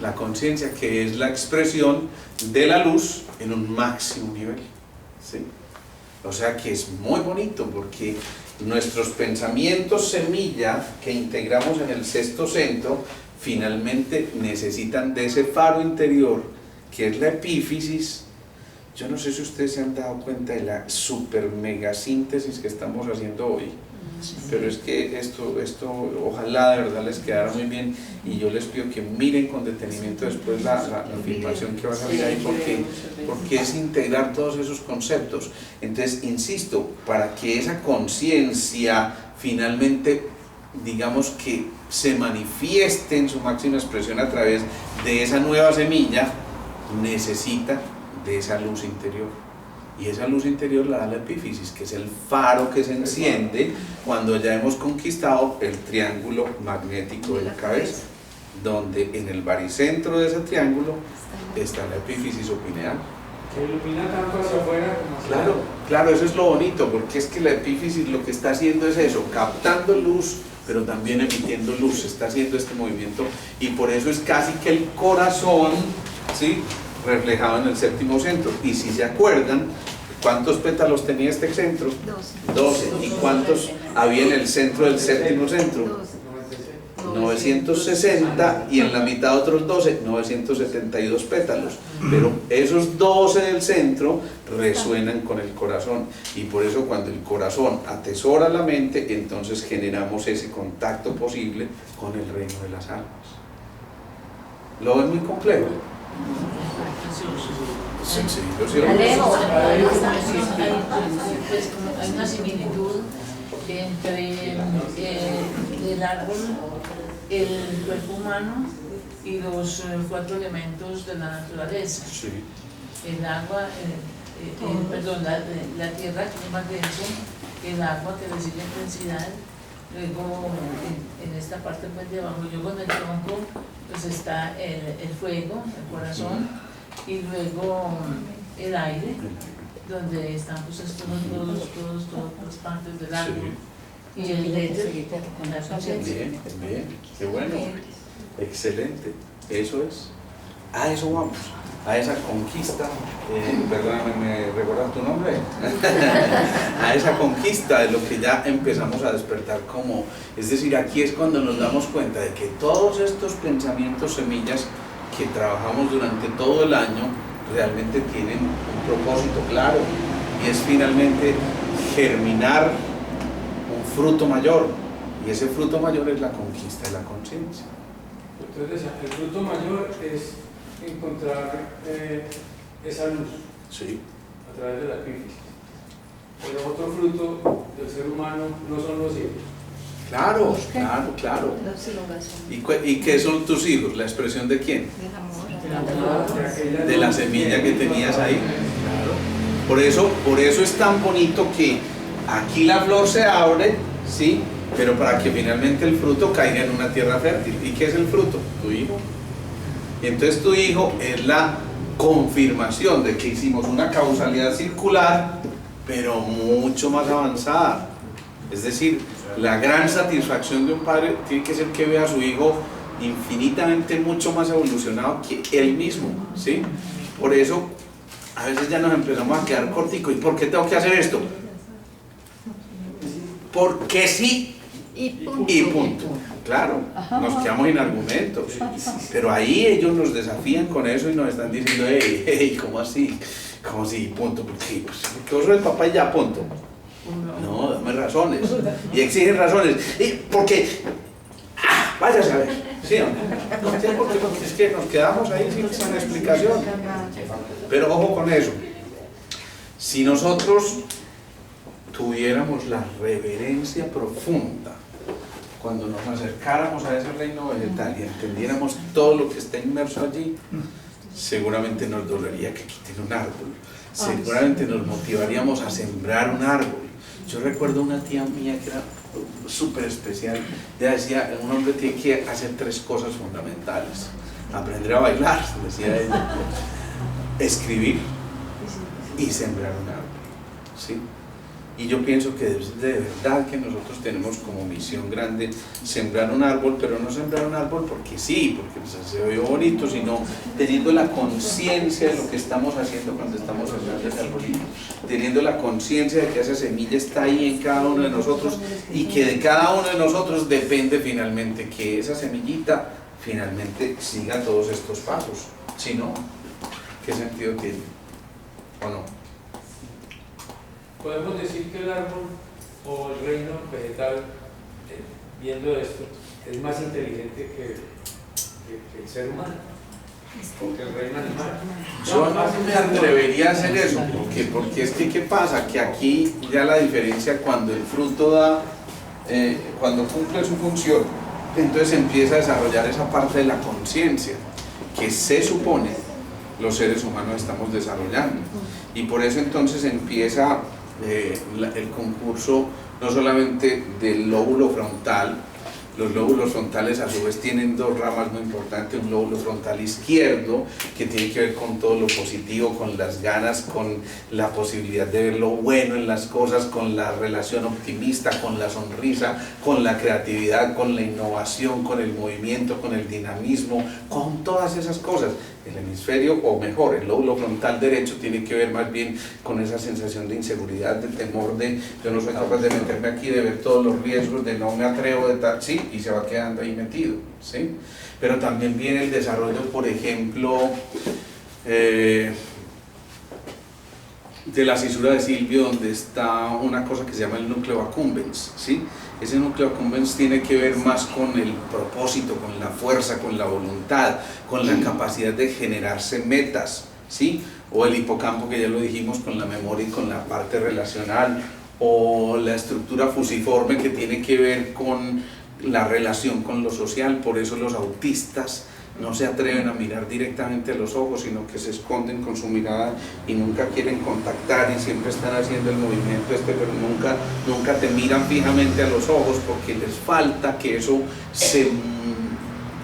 La conciencia, que es la expresión de la luz en un máximo nivel, ¿sí? O sea que es muy bonito, porque nuestros pensamientos semilla que integramos en el sexto centro finalmente necesitan de ese faro interior que es la epífisis. Yo no sé si ustedes se han dado cuenta de la super mega síntesis que estamos haciendo hoy, pero es que esto ojalá de verdad les quedara muy bien, y yo les pido que miren con detenimiento después la filmación que va a salir ahí, porque es integrar todos esos conceptos. Entonces, insisto, para que esa conciencia finalmente, digamos que se manifieste en su máxima expresión a través de esa nueva semilla, necesita de esa luz interior. Y esa luz interior la da la epífisis, que es el faro que se enciende cuando ya hemos conquistado el triángulo magnético de la cabeza, donde en el baricentro de ese triángulo está la epífisis opineal. Que ilumina tanto hacia afuera como hacia adentro. Claro, eso es lo bonito, porque es que la epífisis lo que está haciendo es eso, captando luz, pero también emitiendo luz, está haciendo este movimiento, y por eso es casi que el corazón, ¿sí?, reflejado en el séptimo centro. Y si se acuerdan, ¿cuántos pétalos tenía este centro? 12. 12. ¿Y cuántos había en el centro del séptimo centro? 12. 960 y en la mitad otros 12, 972 pétalos. Pero esos 12 del centro resuenan con el corazón y por eso cuando el corazón atesora la mente, entonces generamos ese contacto posible con el reino de las almas. ¿Lo ven muy complejo? Sí, yo sí lo Alejo. Hay una similitud entre el árbol, el cuerpo humano y los 4 elementos de la naturaleza. Sí. El agua, la tierra que es más denso, el agua que recibe intensidad, luego en esta parte pues de abajo, yo con el tronco, pues está el fuego, el corazón, y luego el aire, donde están pues todas partes del árbol. Y el éter con la conciencia. Bien, qué bueno, excelente, eso es, a eso vamos, a esa conquista, perdóname, ¿me recuerdas tu nombre? A esa conquista de lo que ya empezamos a despertar como, es decir, aquí es cuando nos damos cuenta de que todos estos pensamientos semillas que trabajamos durante todo el año realmente tienen un propósito claro y es finalmente germinar un fruto mayor y ese fruto mayor es la conquista de la conciencia. Entonces el fruto mayor es encontrar esa luz, sí, a través de la epífisis. Pero otro fruto del ser humano no son los hijos. Claro, claro. ¿Y qué son tus hijos? ¿La expresión de quién? De la semilla que tenías ahí. Claro. Por eso es tan bonito que aquí la flor se abre, ¿sí? Pero para que finalmente el fruto caiga en una tierra fértil. ¿Y qué es el fruto? Tu hijo. Y entonces tu hijo es la confirmación de que hicimos una causalidad circular, pero mucho más avanzada. Es decir, la gran satisfacción de un padre tiene que ser que vea a su hijo infinitamente mucho más evolucionado que él mismo, ¿sí? Por eso a veces ya nos empezamos a quedar corticos. ¿Y por qué tengo que hacer esto? Porque sí y punto. Claro, nos quedamos sin argumentos, pero ahí ellos nos desafían con eso y nos están diciendo, hey, ¿cómo así? ¿Cómo así? Punto, porque vos sos el papá y ya, punto. No, dame razones. Y exigen razones. Porque, váyase a ver. ¿Sí o no? Porque es que nos quedamos ahí sin explicación. Pero ojo con eso. Si nosotros tuviéramos la reverencia profunda cuando nos acercáramos a ese reino vegetal y entendiéramos todo lo que está inmerso allí, seguramente nos dolería que quiten un árbol, seguramente nos motivaríamos a sembrar un árbol. Yo recuerdo una tía mía que era súper especial, ella decía, un hombre tiene que hacer 3 cosas fundamentales: aprender a bailar, decía ella, escribir y sembrar un árbol, ¿sí? Y yo pienso que es de verdad que nosotros tenemos como misión grande sembrar un árbol, pero no sembrar un árbol porque sí, porque pues, se ve bonito, sino teniendo la conciencia de lo que estamos haciendo cuando estamos sembrando ese arbolito, teniendo la conciencia de que esa semilla está ahí en cada uno de nosotros y que de cada uno de nosotros depende finalmente que esa semillita finalmente siga todos estos pasos. Si no, ¿qué sentido tiene? ¿O no? Podemos decir que el árbol o el reino vegetal, viendo esto, es más inteligente que el ser humano, o que el reino animal. Yo no me atrevería a hacer eso, porque es que ¿qué pasa? Que aquí ya la diferencia cuando el fruto da, cuando cumple su función, entonces empieza a desarrollar esa parte de la conciencia que se supone los seres humanos estamos desarrollando. Y por eso entonces empieza el concurso no solamente del lóbulo frontal. Los lóbulos frontales a su vez tienen 2 ramas muy importantes: un lóbulo frontal izquierdo que tiene que ver con todo lo positivo, con las ganas, con la posibilidad de ver lo bueno en las cosas, con la relación optimista, con la sonrisa, con la creatividad, con la innovación, con el movimiento, con el dinamismo, con todas esas cosas. El hemisferio, o mejor, el lóbulo frontal derecho tiene que ver más bien con esa sensación de inseguridad, de temor, de yo no soy capaz de meterme aquí, de ver todos los riesgos, de no me atrevo, de tal, sí, y se va quedando ahí metido, ¿sí? Pero también viene el desarrollo, por ejemplo, de la cisura de Silvio, donde está una cosa que se llama el núcleo accumbens, ¿sí? Ese núcleo accumbens tiene que ver más con el propósito, con la fuerza, con la voluntad, con la capacidad de generarse metas, ¿sí? O el hipocampo, que ya lo dijimos, con la memoria y con la parte relacional, o la estructura fusiforme, que tiene que ver con la relación con lo social. Por eso los autistas no se atreven a mirar directamente a los ojos, sino que se esconden con su mirada y nunca quieren contactar, y siempre están haciendo el movimiento pero nunca te miran fijamente a los ojos, porque les falta que eso se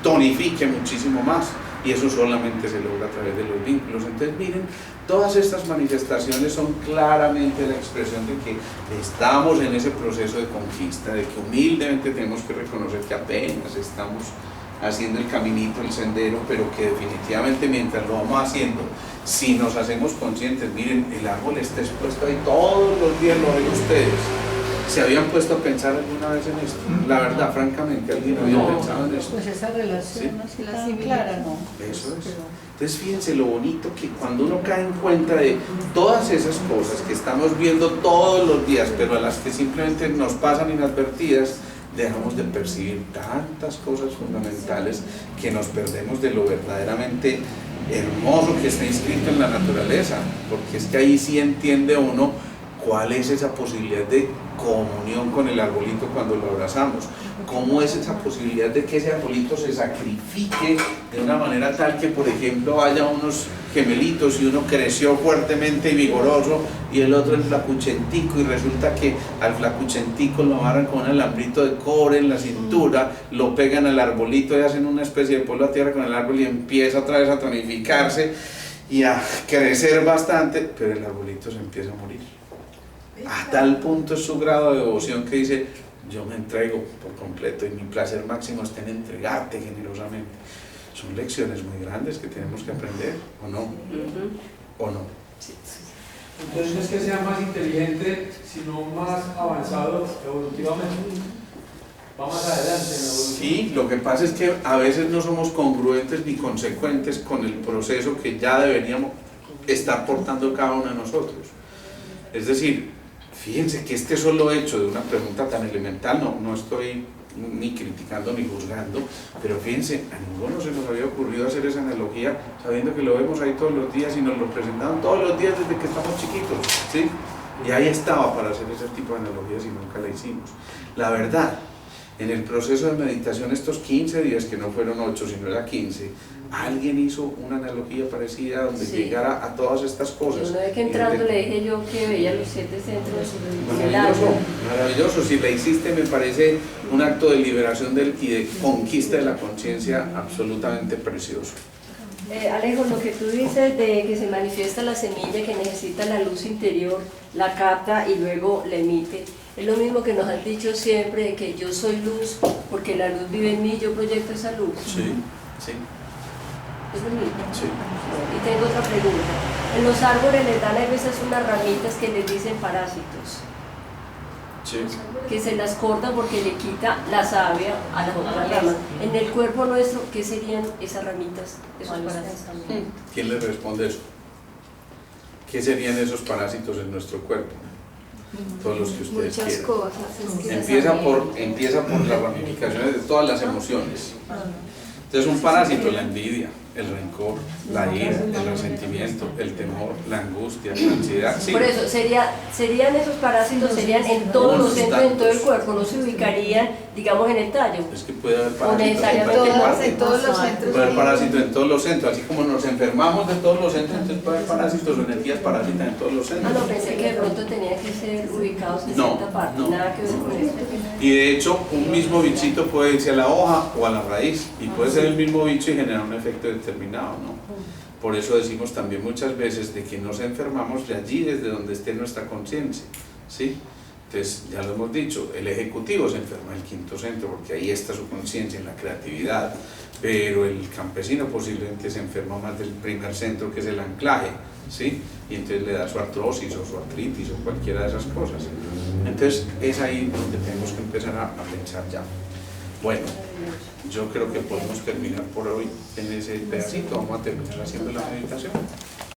tonifique muchísimo más, y eso solamente se logra a través de los vínculos. Entonces miren, todas estas manifestaciones son claramente la expresión de que estamos en ese proceso de conquista, de que humildemente tenemos que reconocer que apenas estamos haciendo el caminito, el sendero, pero que definitivamente mientras lo vamos haciendo, si nos hacemos conscientes, miren, el árbol está expuesto ahí todos los días, lo ven ustedes. ¿Se habían puesto a pensar alguna vez en esto? La verdad, francamente, ¿alguien había pensado en esto? Pues esa relación, ¿sí? no es tan clara, ¿no? Eso es. Entonces fíjense lo bonito que cuando uno cae en cuenta de todas esas cosas que estamos viendo todos los días, pero a las que simplemente nos pasan inadvertidas, dejamos de percibir tantas cosas fundamentales que nos perdemos de lo verdaderamente hermoso que está inscrito en la naturaleza, porque es que ahí sí entiende uno cuál es esa posibilidad de comunión con el arbolito cuando lo abrazamos, cómo es esa posibilidad de que ese arbolito se sacrifique de una manera tal que, por ejemplo, haya unos gemelitos y uno creció fuertemente y vigoroso y el otro es flacuchentico, y resulta que al flacuchentico lo amarran con un alambrito de cobre en la cintura, lo pegan al arbolito y hacen una especie de polvo a tierra con el árbol y empieza otra vez a tonificarse y a crecer bastante, pero el arbolito se empieza a morir. A tal punto es su grado de devoción que dice: yo me entrego por completo y mi placer máximo está en entregarte generosamente. Son lecciones muy grandes que tenemos que aprender, ¿o no? ¿O no? Entonces no es que sea más inteligente, sino más avanzado evolutivamente. Va más adelante en la evolución. Sí, lo que pasa es que a veces no somos congruentes ni consecuentes con el proceso que ya deberíamos estar portando cada uno de nosotros. Es decir, fíjense que este solo hecho de una pregunta tan elemental, no estoy ni criticando ni juzgando, pero fíjense, a ninguno se nos había ocurrido hacer esa analogía sabiendo que lo vemos ahí todos los días y nos lo presentaban todos los días desde que estamos chiquitos, ¿sí? Y ahí estaba para hacer ese tipo de analogías y nunca la hicimos. La verdad, en el proceso de meditación estos 15 días, que no fueron 8 sino era 15, alguien hizo una analogía parecida donde llegara a todas estas cosas. Una vez que entrando le dije yo que veía los 7 centros del maravilloso, año. maravilloso. Si la hiciste, me parece un acto de liberación y de conquista de la conciencia absolutamente precioso. Alejo, lo que tú dices de que se manifiesta la semilla que necesita la luz interior, la capta y luego la emite, es lo mismo que nos han dicho siempre de que yo soy luz, porque la luz vive en mí, yo proyecto esa luz. Sí, sí. Es lo mismo. Sí. Y tengo otra pregunta. En los árboles les dan a veces unas ramitas que les dicen parásitos. Sí. Que se las cortan porque le quita la savia a las otras ramas. En el cuerpo nuestro, ¿qué serían esas ramitas, esos parásitos? ¿Quién le responde eso? ¿Qué serían esos parásitos en nuestro cuerpo? Todos los que ustedes muchas quieran. cosas. Empieza por las ramificaciones de todas las emociones. Entonces un parásito, la envidia, el rencor, la ira, el resentimiento, el temor, la angustia, la ansiedad. Sí. Por eso, serían esos parásitos, serían en todos los centros, en todo el cuerpo, no se ubicarían, digamos, en el tallo. Es que puede haber O parásitos necesariamente en todos los centros. puede haber parásitos en todos los centros, así como nos enfermamos de todos los centros, entonces puede haber parásitos o energías parásitas en todos los centros. No, pensé que de pronto tenían que ser ubicados en No, cierta parte, no. nada que ver con eso. Y de hecho, un mismo bichito puede irse a la hoja o a la raíz, y puede ser el mismo bicho y generar un efecto determinado, ¿no? Por eso decimos también muchas veces de que nos enfermamos de allí, desde donde esté nuestra conciencia, ¿sí? Entonces, ya lo hemos dicho, el ejecutivo se enferma del quinto centro porque ahí está su conciencia en la creatividad, pero el campesino posiblemente se enferma más del primer centro, que es el anclaje, ¿sí? Y entonces le da su artrosis o su artritis o cualquiera de esas cosas. Entonces, es ahí donde tenemos que empezar a pensar ya. Bueno, yo creo que podemos terminar por hoy en ese pedacito. Vamos a terminar haciendo la meditación.